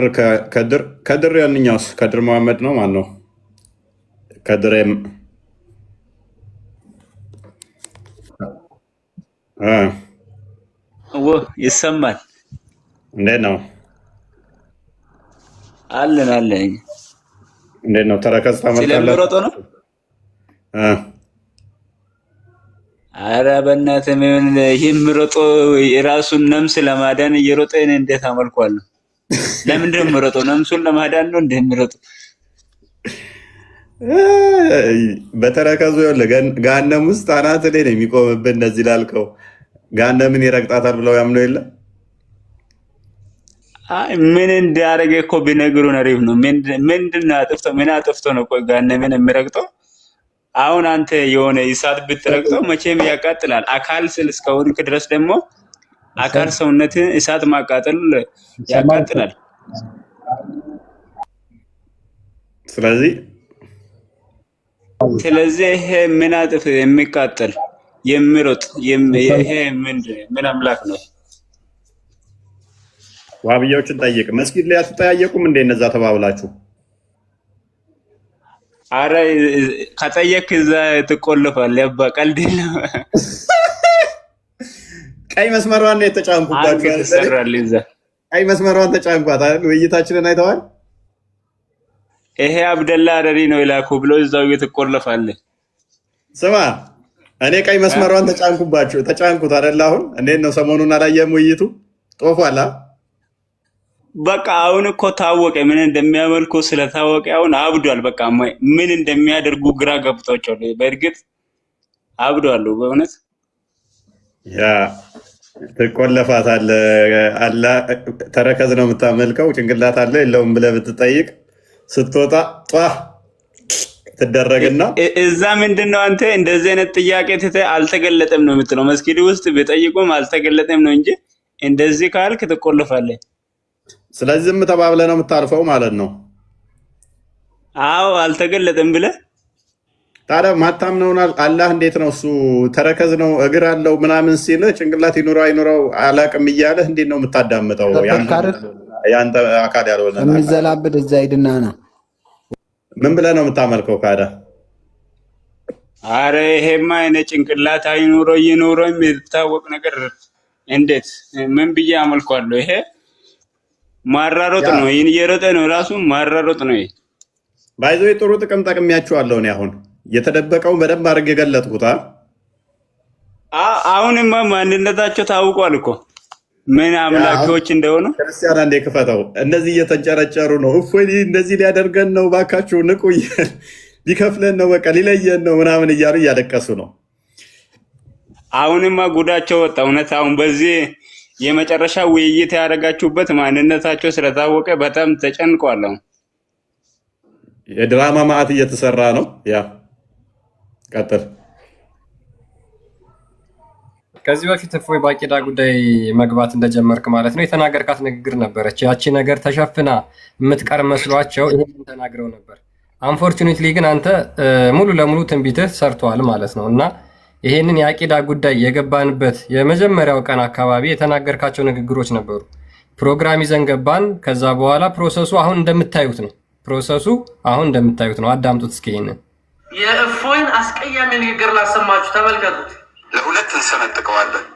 ከድር ያንኛውስ ከድር መሐመድ ነው። ማን ነው ከድሬም? ይሰማል? እንዴት ነው? አለን አለን። እንዴት ነው? ተረከዝ ስለምሮጦ ነው። ኧረ በእናትህ ምን የሚሮጦ የራሱን ነፍስ ለማዳን እየሮጠ እንዴት አመልኳለሁ? ለምንድን ነው የሚሮጠው? ነፍሱን ለማዳን ነው እንዴ የሚሮጠው? በተረከዙ ገሃነም ውስጥ አናት ላይ ነው የሚቆምብን። እነዚህ ላልከው ገሃነምን ይረግጣታል ብለው ያምነው የለ። ምን እንዳደረገ እኮ ቢነግሩን አሪፍ ነው። ምንድን አጥፍቶ ምን አጥፍቶ ነው ቆይ ገሃነምን የሚረግጠው? አሁን አንተ የሆነ እሳት ብትረግጠው መቼም ያቃጥላል። አካል ስል እስከሆንክ ድረስ ደግሞ አካል ሰውነትን እሳት ማቃጠል ያቃጥላል። ስለዚህ ይሄ ምን አጥፍ የሚቃጠል የሚሮጥ ይሄ ምን አምላክ ነው? ዋሃብያዎችን ጠይቅ። መስጊድ ላይ አትጠያየቁም እንደ እነዛ ተባብላችሁ? አረ ከጠየቅ እዛ ትቆልፋለህ። ያባ ቀልድ ነው። ቀይ መስመሯን ነው የተጫንኩባችሁ። ቀይ መስመሯን ተጫንኳት አይደል? ውይይታችንን አይተዋል። ይሄ አብደላ አደሪ ነው ይላኩ ብሎ እዛው እየተቆለፋለህ። ስማ እኔ ቀይ መስመሯን ተጫንኩት አይደል? አሁን እንዴት ነው? ሰሞኑን አላየህም? ውይይቱ ጦፏል። በቃ አሁን እኮ ታወቀ። ምን እንደሚያመልኩ ስለታወቀ አሁን አብዷል። በቃ ምን እንደሚያደርጉ ግራ ገብቷቸዋል። በእርግጥ አብዷል በእውነት። ያ ትቆለፋታለህ። አላ ተረከዝ ነው የምታመልከው፣ ጭንቅላት አለ የለውም ብለህ ብትጠይቅ ስትወጣ ጧ ትደረግና እዛ ምንድነው አንተ እንደዚህ አይነት ጥያቄ ትተህ አልተገለጠም ነው የምትለው። መስጊድ ውስጥ ቢጠይቁም አልተገለጠም ነው እንጂ እንደዚህ ካልክ ትቆልፋለህ። ስለዚህ ዝም ተባብለህ ነው የምታርፈው ማለት ነው። አዎ አልተገለጠም ብለህ ታዲያ ማታምነውን አላህ እንዴት ነው እሱ ተረከዝ ነው እግር አለው ምናምን ሲል ጭንቅላት ይኑረው አይኑረው አላቅም እያለህ እንዴት ነው የምታዳምጠው? ያንተ አካል ያልሆነ የሚዘላብድ እዛ ሂድና ነው። ምን ብለህ ነው የምታመልከው? ካዳ አረ ይሄማ እኔ ጭንቅላት አይኑረው ይኑረው የሚታወቅ ነገር እንዴት ምን ብዬ አመልከዋለሁ? ይሄ ማራሮጥ ነው። ይሄን እየሮጠ ነው ራሱ ማራሮጥ ነው። ባይዞ ጥሩ ጥቅም ጠቅሚያችኋለሁ። እኔ አሁን የተደበቀውን በደንብ አድርጌ የገለጥኩት። አሁንማ ማንነታቸው ታውቋል እኮ ምን አምላኪዎች እንደሆኑ። ክርስቲያን አንዴ ክፈተው። እንደዚህ እየተንጨረጨሩ ነው። እፎይ እንደዚህ ሊያደርገን ነው፣ ባካችሁ ንቁ፣ ሊከፍለን ነው፣ በቃ ሊለየን ነው ምናምን እያሉ እያለቀሱ ነው። አሁንማ ጉዳቸው ወጣ። እውነት አሁን በዚህ የመጨረሻ ውይይት ያደረጋችሁበት ማንነታቸው ስለታወቀ በጣም ተጨንቋል። አሁን የድራማ ማዕት እየተሰራ ነው። ያ ቀጥል። ከዚህ በፊት እፎይ በአቂዳ ጉዳይ መግባት እንደጀመርክ ማለት ነው የተናገርካት ንግግር ነበረች። ያቺ ነገር ተሸፍና የምትቀር መስሏቸው ይህን ተናግረው ነበር። አንፎርቹኔትሊ ግን አንተ ሙሉ ለሙሉ ትንቢትህ ሰርተዋል ማለት ነው። እና ይሄንን የአቂዳ ጉዳይ የገባንበት የመጀመሪያው ቀን አካባቢ የተናገርካቸው ንግግሮች ነበሩ። ፕሮግራም ይዘን ገባን። ከዛ በኋላ ፕሮሰሱ አሁን እንደምታዩት ነው። አዳምጡት እስኪ ይሄንን። የእፎይን አስቀያሚ ንግግር ላሰማችሁ፣ ተመልከቱት። ለሁለት እንሰነጥቀዋለን።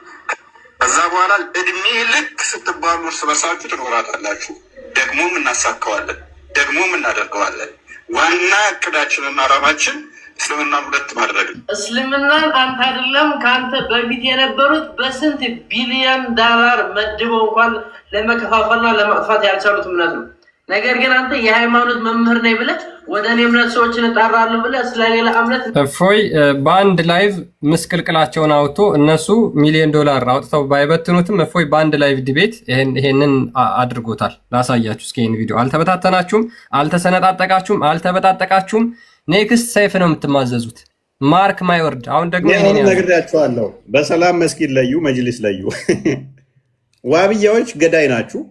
ከዛ በኋላ እድሜ ልክ ስትባሉ እርስ በርሳችሁ ትኖራታላችሁ። ደግሞም እናሳካዋለን፣ ደግሞም እናደርገዋለን። ዋና እቅዳችንና ዓላማችን እስልምናን ሁለት ማድረግ ነው። እስልምናን አንተ አይደለም ከአንተ በፊት የነበሩት በስንት ቢሊዮን ዶላር መድበው እንኳን ለመከፋፈልና ለማጥፋት ያልቻሉት እምነት ነው። ነገር ግን አንተ የሃይማኖት መምህር ነኝ ብለህ ወደ እኔ እምነት ሰዎችን እጣራለሁ ብለህ ስለሌላ እምነት እፎይ በአንድ ላይቭ ምስቅልቅላቸውን አውጥቶ እነሱ ሚሊዮን ዶላር አውጥተው ባይበትኑትም እፎይ በአንድ ላይቭ ዲቤት ይሄንን አድርጎታል። ላሳያችሁ እስኪ ይሄን ቪዲዮ። አልተበታተናችሁም፣ አልተሰነጣጠቃችሁም፣ አልተበጣጠቃችሁም። ኔክስት ሰይፍ ነው የምትማዘዙት። ማርክ ማይ ወርድ። አሁን ደግሞ ይሄን ነግሬያችኋለሁ። በሰላም መስጊድ ለዩ፣ መጅሊስ ለዩ። ዋብያዎች ገዳይ ናችሁ።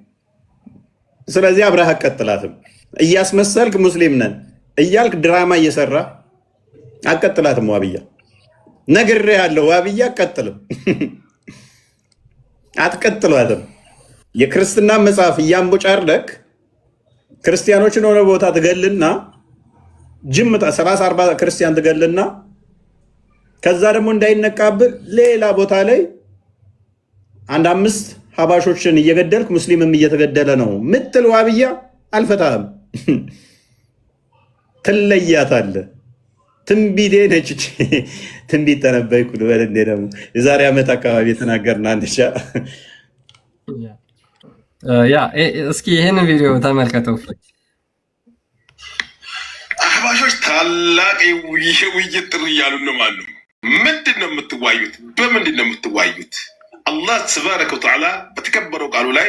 ስለዚህ አብረህ አቀጥላትም እያስመሰልክ ሙስሊም ነን እያልክ ድራማ እየሰራ አቀጥላትም። ዋብያ ነግሬሃለሁ። ዋብያ አቀጥልም አትቀጥሏትም። የክርስትና መጽሐፍ እያንቦጫርደክ ክርስቲያኖችን ሆነ ቦታ ትገልና ጅምጣ 30-40 ክርስቲያን ትገልና ከዛ ደግሞ እንዳይነቃብል ሌላ ቦታ ላይ 1-5 ሀባሾችን እየገደልክ ሙስሊምም እየተገደለ ነው ምትል ዋብያ አልፈታህም። ትለያታለህ። ትንቢቴ ነች። ትንቢት ተነበይኩ ልበል እንዴ? ደግሞ የዛሬ ዓመት አካባቢ የተናገርን አንድሻ እስኪ ይህንን ቪዲዮ ተመልከተው። አህባሾች ታላቅ የውይይት ጥሪ እያሉ ነው ማለት ነው። ምንድን ነው የምትዋዩት? በምንድን ነው የምትዋዩት? አላህ ተባረከ ወተዓላ በተከበረው ቃሉ ላይ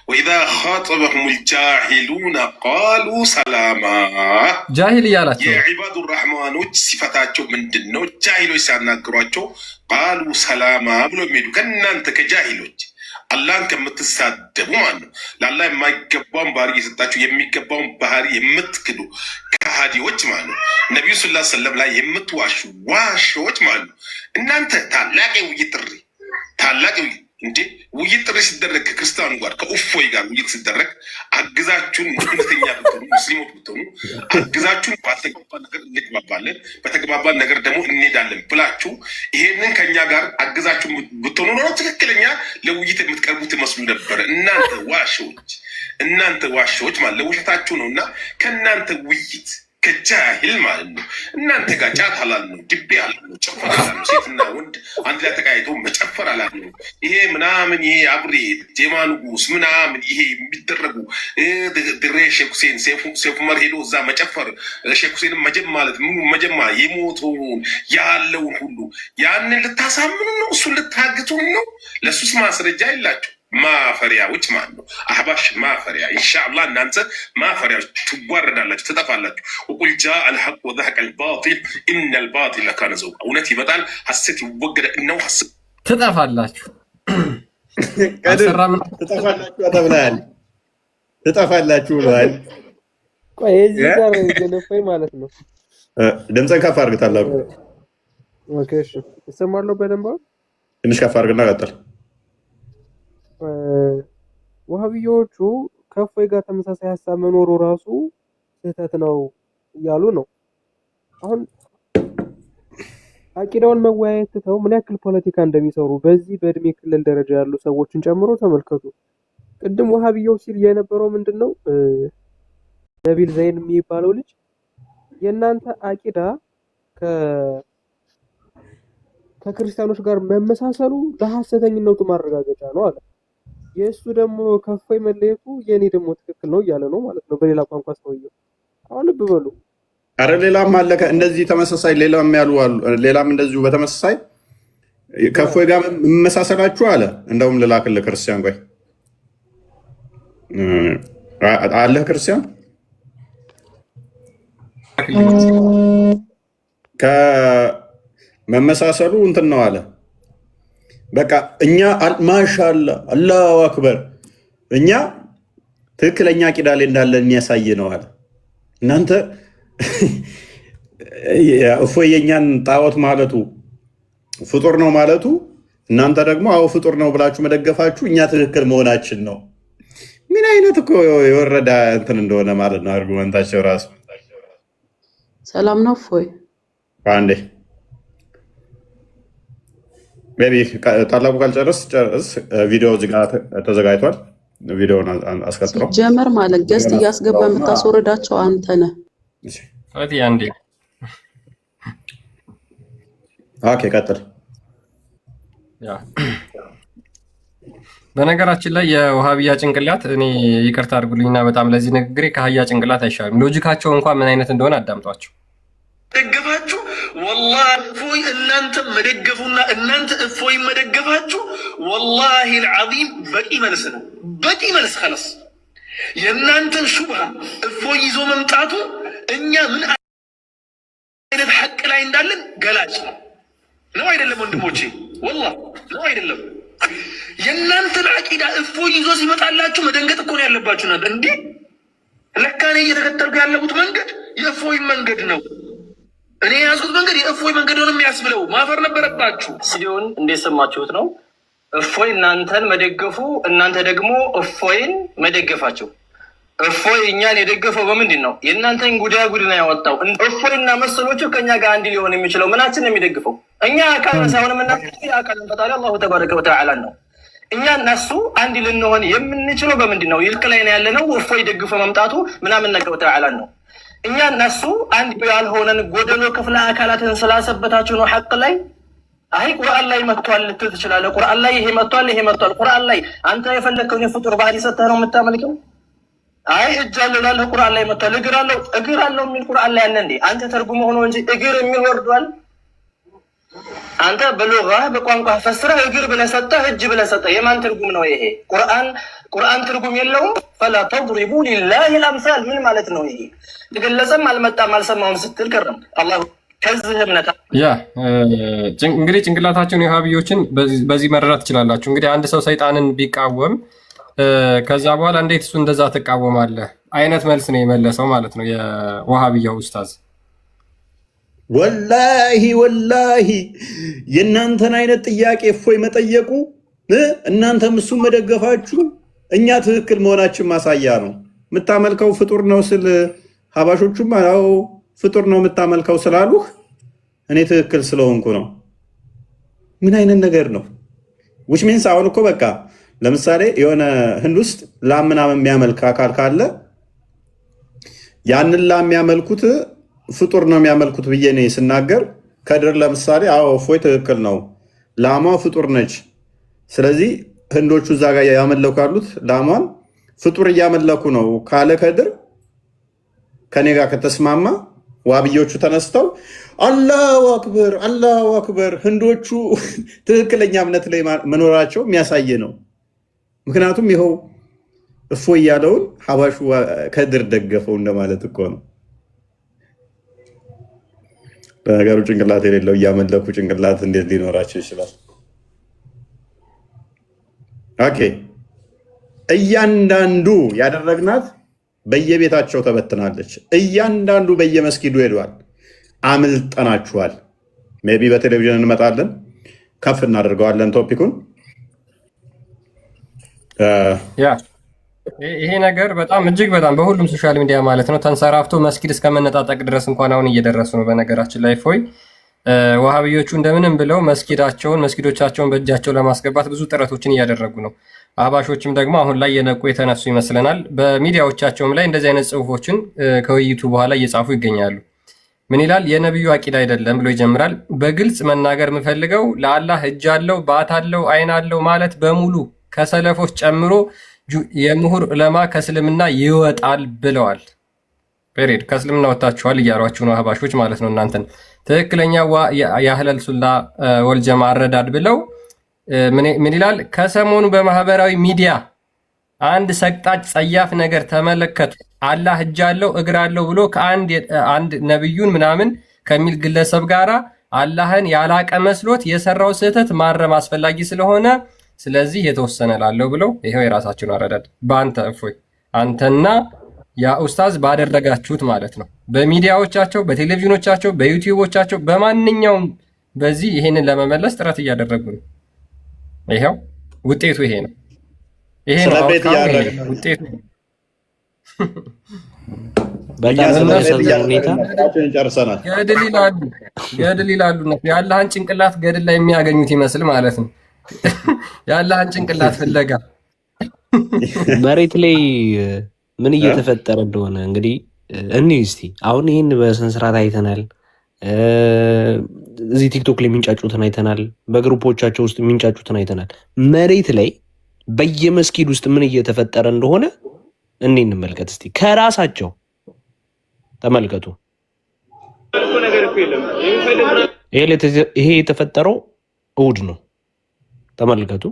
ወኢዛ ኻጠበሁም ልጃሂሉነ ቃሉ ሰላማ፣ ጃሂል እያላቸው የዒባዱ ራሕማኖች ሲፈታቸው ምንድን ነው? ጃሂሎች ሲያናግሯቸው ቃሉ ሰላማ ብሎ የሚሄዱ ከእናንተ ከጃሂሎች አላህን ከምትሳደቡ ማለት ነው። ለአላህ የማይገባውን ባህሪ እየሰጣችሁ የሚገባውን ባህሪ የምትክዱ ከሃዲዎች ማለት ነው። ነቢዩ ሰለላሁ ዐለይሂ ወሰለም ላይ የምትዋሹ ዋሾች ማለት ነው። እናንተ ታላቅ የውይይት ጥሪ ታላቅ እንዴ ውይይት ጥሪ ሲደረግ ከክርስቲያኑ ጋር ከእፎይ ጋር ውይይት ሲደረግ አግዛችሁን እውነተኛ ብትሆኑ ሙስሊሞች ብትሆኑ አግዛችሁን ባልተግባባን ነገር እንግባባለን፣ በተግባባን ነገር ደግሞ እንሄዳለን ብላችሁ ይሄንን ከኛ ጋር አግዛችሁን ብትሆኑ ነው ትክክለኛ ለውይይት የምትቀርቡት ይመስሉ ነበረ። እናንተ ዋሾች ማለት ለውሸታችሁ ነው። እና ከእናንተ ውይይት ከጃሂል ማለት ነው። እናንተ ጋር ጫት ሀላል ነው፣ ድቤ ሀላል ነው፣ ጨፈር ሀላል ነው። ሴትና ወንድ አንድ ላይ ተቃይቶ መጨፈር ሀላል ነው። ይሄ ምናምን ይሄ አብሬ ዜማ ንጉስ ምናምን ይሄ የሚደረጉ ድሬ ሼክ ሁሴን ሴፍ ዑመር ሄዶ እዛ መጨፈር ሼክ ሁሴንም መጀማ የሞተውን ያለውን ሁሉ ያንን ልታሳምኑ ነው? እሱን ልታግቱን ነው? ለሱስ ማስረጃ የላቸው ማፈሪያዎች ማለት ነው። አህባሽ ማፈሪያ። ኢንሻአላህ እናንተ ማፈሪያዎች ትዋረዳላችሁ፣ ትጠፋላችሁ። ወቁል ጃአ አልሐቅ ወዘሀቀ አልባጢል ኢነል ባጢለ ካነ ዘሁቃ። እውነት ይመጣል፣ ሐሰት ይወገዳል። እነሆ ሐሰት ትጠፋላችሁ። ትጠፋላችሁ ብለዋል። ቆይ እዚህ ጋር ገነፈይ ማለት ነው። ድምፅህን ከፍ አድርግ ታላቁ። ኦኬ እሺ፣ እሰማለሁ በደንብ። ትንሽ ከፍ አድርግና ቀጥል። ወሃቢዮቹ ከእፎይ ጋር ተመሳሳይ ሀሳብ መኖሩ ራሱ ስህተት ነው እያሉ ነው። አሁን አቂዳውን መወያየት ትተው ምን ያክል ፖለቲካ እንደሚሰሩ በዚህ በእድሜ ክልል ደረጃ ያሉ ሰዎችን ጨምሮ ተመልከቱ። ቅድም ወሃቢዮ ሲል የነበረው ምንድነው? ነቢል ዘይን የሚባለው ልጅ የእናንተ አቂዳ ከክርስቲያኖች ጋር መመሳሰሉ ለሐሰተኝነቱ ማረጋገጫ ነው አለ። የእሱ ደግሞ ከእፎይ መለየቱ የኔ ደግሞ ትክክል ነው እያለ ነው ማለት ነው። በሌላ ቋንቋ ሰውየው አሁን ልብ በሉ። አረ ሌላም አለ እንደዚህ ተመሳሳይ ሌላም ያሉ አሉ። ሌላም እንደዚሁ በተመሳሳይ ከእፎይ ጋር መመሳሰላችሁ አለ። እንደውም ልላክልህ ክርስቲያን። ቆይ አለ ክርስቲያን ከመመሳሰሉ እንትን ነው አለ። በቃ እኛ ማሻአላ አላሁ አክበር እኛ ትክክለኛ ቂዳ ላይ እንዳለን የሚያሳይ ነው አለ። እናንተ እፎይ የኛን ጣዖት ማለቱ ፍጡር ነው ማለቱ እናንተ ደግሞ አዎ ፍጡር ነው ብላችሁ መደገፋችሁ እኛ ትክክል መሆናችን ነው። ምን አይነት እኮ የወረዳ እንትን እንደሆነ ማለት ነው አርጉመንታቸው ራሱ። ሰላም ነው እፎይ? አንዴ ቤቢ ታላቁ ካልጨርስ ቪዲዮ እዚህ ጋር ተዘጋጅቷል። ቪዲዮውን አስከትለው ጀመር ማለት ገስት እያስገባ የምታስወርዳቸው አንተ ነህ። ፈቲ አንዴ ኦኬ ቀጥል። በነገራችን ላይ የውሃብያ ጭንቅላት እኔ ይቅርታ አድርጉልኝና በጣም ለዚህ ንግግሬ ከአህያ ጭንቅላት አይሻልም። ሎጂካቸው እንኳን ምን አይነት እንደሆነ አዳምጧቸው። ደገፋችሁ ወላሂ እፎይ እናንተ መደገፉና እናንተ እፎይ መደገፋችሁ ወላሂ አልዓዚም በቂ መልስ ነው። በቂ መልስ خلاص የእናንተን ሹብሃ እፎይ ይዞ መምጣቱ እኛ ምን አይነት ሐቅ ላይ እንዳለን ገላጭ ነው አይደለም ወንድሞቼ? ወላሂ ነው አይደለም? የእናንተን አቂዳ እፎይ ይዞ ሲመጣላችሁ መደንገጥ እኮ ነው ያለባችሁ። ነበር እንዴ ለካ እኔ እየተከተልኩ ያለሁት መንገድ የእፎይ መንገድ ነው። እኔ የያዝኩት መንገድ የእፎይ መንገድ ነው የሚያስብለው ማፈር ነበረባችሁ። ሲዲዮን እንዴት ሰማችሁት ነው? እፎይ እናንተን መደገፉ፣ እናንተ ደግሞ እፎይን መደገፋቸው። እፎይ እኛን የደገፈው በምንድን ነው? የእናንተን ጉዳጉድ ነው ያወጣው። እፎይና መሰሎቹ ከእኛ ጋር አንድ ሊሆን የሚችለው ምናችን ነው የሚደግፈው? እኛ አካል ሳይሆን የምናውቀው አካልን ፈጣሪ አላሁ ተባረከ ወተዓላ ነው። እኛ እነሱ አንድ ልንሆን የምንችለው በምንድን ነው? ይልቅ ላይ ነው ያለነው። እፎይ ደግፎ መምጣቱ ምናምን ነገር ወተዓላ ነው። እኛ እነሱ አንድ ያልሆነን ጎደሎ ክፍለ አካላትን ስላሰበታችሁ ነው ሐቅ ላይ አይ ቁርአን ላይ መጥቷል ልትል ትችላለህ። ቁርአን ላይ ይሄ መጥቷል፣ ይሄ መጥቷል። ቁርአን ላይ አንተ የፈለከውን የፍጡር ባህሪ ሰጥተህ ነው የምታመልከው። አይ እጅ አለው ላለ ቁርአን ላይ መጥቷል። እግር አለው የሚል ቁርአን ላይ አለ እንዴ? አንተ ተርጉሞ ሆኖ እንጂ እግር የሚል ወርዷል። አንተ በሉጋህ በቋንቋ ፈስረህ እግር ብለህ ሰጠህ፣ እጅ ብለህ ሰጠህ። የማን ትርጉም ነው ይሄ? ቁርአን ትርጉም የለውም። ፈላ ተድሪቡ ሊላሂ አልአምሳል ምን ማለት ነው ይሄ? ተገለጸም አልመጣም አልሰማውም ስትል ቀረም አላህ ከዚህ እምነት እንግዲህ ጭንቅላታቸውን የውሃብዮችን በዚህ መረዳት ትችላላችሁ። እንግዲህ አንድ ሰው ሰይጣንን ቢቃወም ከዛ በኋላ እንዴት እሱ እንደዛ ትቃወማለህ አይነት መልስ ነው የመለሰው ማለት ነው የውሃብያው ኡስታዝ። ወላሂ የእናንተን አይነት ጥያቄ እፎይ መጠየቁ እናንተም እሱን መደገፋችሁ እኛ ትክክል መሆናችን ማሳያ ነው። የምታመልከው ፍጡር ነው ስል ሀባሾቹም አዎ ፍጡር ነው የምታመልከው ስላሉህ እኔ ትክክል ስለሆንኩ ነው። ምን አይነት ነገር ነው? ዊች ሚንስ አሁን እኮ በቃ ለምሳሌ የሆነ ህንድ ውስጥ ላም ምናምን የሚያመልክ አካል ካለ ያንን ላም የሚያመልኩት ፍጡር ነው የሚያመልኩት ብዬ እኔ ስናገር ከድር ለምሳሌ አዎ እፎይ ትክክል ነው፣ ላሟ ፍጡር ነች። ስለዚህ ህንዶቹ እዛ ጋር ያመለኩ ያሉት ላሟን ፍጡር እያመለኩ ነው ካለ ከድር ከኔ ጋር ከተስማማ ዋብዮቹ ተነስተው አላሁ አክበር አላሁ አክበር ህንዶቹ ትክክለኛ እምነት ላይ መኖራቸው የሚያሳይ ነው። ምክንያቱም ይኸው እፎይ ያለውን ሀባሹ ከድር ደገፈው እንደማለት እኮ ነው። በነገሩ ጭንቅላት የሌለው እያመለኩ ጭንቅላት እንዴት ሊኖራቸው ይችላል? ኦኬ እያንዳንዱ ያደረግናት በየቤታቸው ተበትናለች። እያንዳንዱ በየመስጊዱ ሄዷል። አምልጠናችኋል። ሜቢ በቴሌቪዥን እንመጣለን፣ ከፍ እናደርገዋለን ቶፒኩን። ይሄ ነገር በጣም እጅግ በጣም በሁሉም ሶሻል ሚዲያ ማለት ነው ተንሰራፍቶ መስጊድ እስከመነጣጠቅ ድረስ እንኳን አሁን እየደረሱ ነው። በነገራችን ላይ ፎይ ዋሃብዮቹ እንደምንም ብለው መስጊዶቻቸውን በእጃቸው ለማስገባት ብዙ ጥረቶችን እያደረጉ ነው። አህባሾችም ደግሞ አሁን ላይ የነቁ የተነሱ ይመስለናል። በሚዲያዎቻቸውም ላይ እንደዚህ አይነት ጽሁፎችን ከውይይቱ በኋላ እየጻፉ ይገኛሉ። ምን ይላል? የነቢዩ አቂዳ አይደለም ብሎ ይጀምራል። በግልጽ መናገር የምፈልገው ለአላህ እጅ አለው፣ ባት አለው፣ አይን አለው ማለት በሙሉ ከሰለፎች ጨምሮ የምሁር ዑለማ ከእስልምና ይወጣል ብለዋል። ፔሬድ ከእስልምና ወጣችኋል እያሏችሁ ነው አህባሾች ማለት ነው። እናንተን ትክክለኛ የአህለል ሱና ወልጀማ አረዳድ ብለው ምን ይላል? ከሰሞኑ በማህበራዊ ሚዲያ አንድ ሰቅጣጭ ጸያፍ ነገር ተመለከቱ። አላህ እጅ አለው እግር አለው ብሎ ከአንድ ነብዩን ምናምን ከሚል ግለሰብ ጋራ አላህን ያላቀ መስሎት የሰራው ስህተት ማረም አስፈላጊ ስለሆነ ስለዚህ የተወሰነ ላለው ብለው ይሄው የራሳቸውን አረዳድ በአንተ እፎይ አንተና ያ ኡስታዝ ባደረጋችሁት ማለት ነው። በሚዲያዎቻቸው፣ በቴሌቪዥኖቻቸው፣ በዩቲዩቦቻቸው በማንኛውም በዚህ ይሄንን ለመመለስ ጥረት እያደረጉ ነው። ይሄው ውጤቱ ይሄ ነው። ይሄ ነው ውጤቱ። በጣም በሚያሳዝን ሁኔታ ጨርሰናል። ገድል ይላሉ የአላህን ጭንቅላት ገድል ላይ የሚያገኙት ይመስል ማለት ነው። የአላህን ጭንቅላት ፍለጋ መሬት ላይ ምን እየተፈጠረ እንደሆነ እንግዲህ እስቲ አሁን ይህን በስነስርዓት አይተናል። እዚህ ቲክቶክ ላይ የሚንጫጩትን አይተናል። በግሩፖቻቸው ውስጥ የሚንጫጩትን አይተናል። መሬት ላይ በየመስጊድ ውስጥ ምን እየተፈጠረ እንደሆነ እንመልከት እስቲ። ከራሳቸው ተመልከቱ። ይሄ የተፈጠረው እሑድ ነው። ተመልከቱ።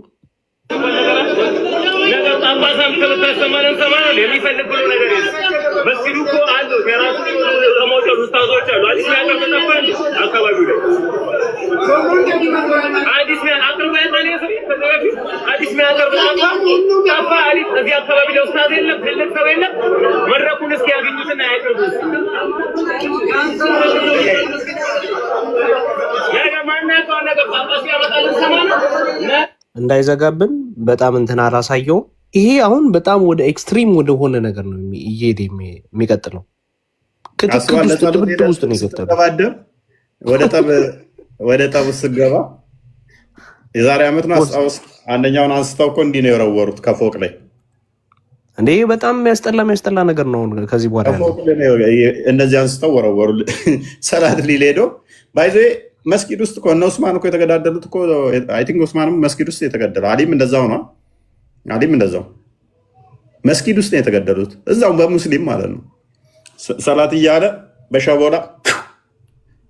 እንዳይዘጋብን በጣም እንትን አላሳየውም። ይሄ አሁን በጣም ወደ ኤክስትሪም ወደ ሆነ ነገር ነው እየሄደ የሚቀጥለው። ክትክት ውስጥ ድብድብ ውስጥ ነው የገጠመው። ወደ ጠብ ስገባ የዛሬ ዓመት ነው አስታውስ። አንደኛውን አንስተው እኮ እንዲህ ነው የወረወሩት ከፎቅ ላይ። እንዴ በጣም የሚያስጠላ ነገር ነው። ከዚህ በኋላ እነዚህ አንስተው ወረወሩ። ሰላት ሊል ሄዶ ባይዞ መስጊድ ውስጥ እኮ እነ ኡስማን እኮ የተገዳደሉት እኮ አይ ቲንክ ኡስማንም መስጊድ ውስጥ የተገደለው አሊም እንደዛው ነው። አሊም እንደዛው መስጊድ ውስጥ ነው የተገደሉት፣ እዛው በሙስሊም ማለት ነው። ሰላት እያለ በሸቦላ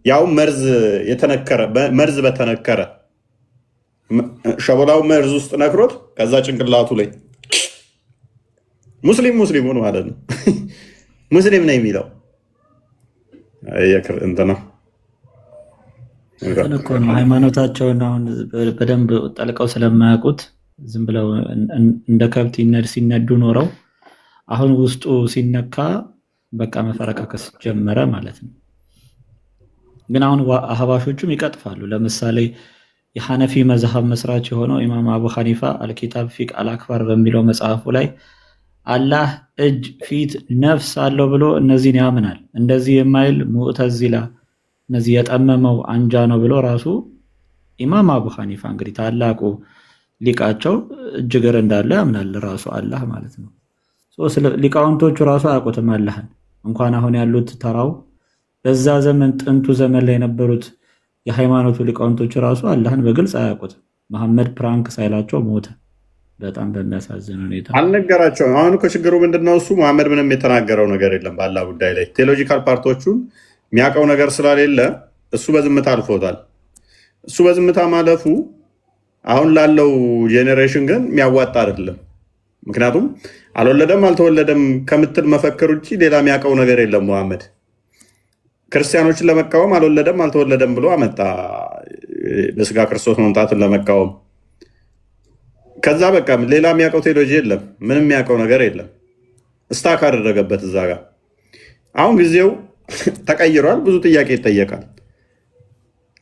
ያው መርዝ በተነከረ ሸቦላው መርዝ ውስጥ ነክሮት ከዛ ጭንቅላቱ ላይ ሙስሊሙን ማለት ነው ሙስሊም ነው የሚለው እንትና እኮ ነው ሃይማኖታቸውን አሁን በደንብ ጠልቀው ስለማያውቁት ዝም ብለው እንደ ከብት ሲነዱ ኖረው አሁን ውስጡ ሲነካ በቃ መፈረካከስ ጀመረ ማለት ነው። ግን አሁን አህባሾቹም ይቀጥፋሉ። ለምሳሌ የሐነፊ መዝሐብ መስራች የሆነው ኢማም አቡ ሐኒፋ አልኪታብ ፊቅ አልአክባር በሚለው መጽሐፉ ላይ አላህ እጅ፣ ፊት፣ ነፍስ አለው ብሎ እነዚህን ያምናል። እንደዚህ የማይል ሙዕተዚላ እነዚህ የጠመመው አንጃ ነው ብሎ ራሱ ኢማም አቡ ሐኒፋ እንግዲህ ታላቁ ሊቃቸው እጅ እግር እንዳለ ያምናል ራሱ አላህ ማለት ነው። ሊቃውንቶቹ ራሱ አያውቁትም አላህን። እንኳን አሁን ያሉት ተራው በዛ ዘመን ጥንቱ ዘመን ላይ የነበሩት የሃይማኖቱ ሊቃውንቶቹ ራሱ አላህን በግልጽ አያውቁትም። መሐመድ ፕራንክ ሳይላቸው ሞተ። በጣም በሚያሳዝን ሁኔታ አልነገራቸውም። አሁን እኮ ችግሩ ምንድነው? እሱ መሐመድ ምንም የተናገረው ነገር የለም በአላህ ጉዳይ ላይ። ቴዎሎጂካል ፓርቶቹን የሚያውቀው ነገር ስለሌለ እሱ በዝምታ አልፎታል። እሱ በዝምታ ማለፉ አሁን ላለው ጄኔሬሽን ግን የሚያዋጣ አይደለም። ምክንያቱም አልወለደም አልተወለደም ከምትል መፈክር ውጭ ሌላ የሚያውቀው ነገር የለም። መሐመድ ክርስቲያኖችን ለመቃወም አልወለደም አልተወለደም ብሎ አመጣ፣ በስጋ ክርስቶስ መምጣትን ለመቃወም። ከዛ በቃ ሌላ የሚያውቀው ቴዎሎጂ የለም፣ ምንም የሚያውቀው ነገር የለም። እስታክ አደረገበት እዛ ጋር። አሁን ጊዜው ተቀይሯል፣ ብዙ ጥያቄ ይጠየቃል።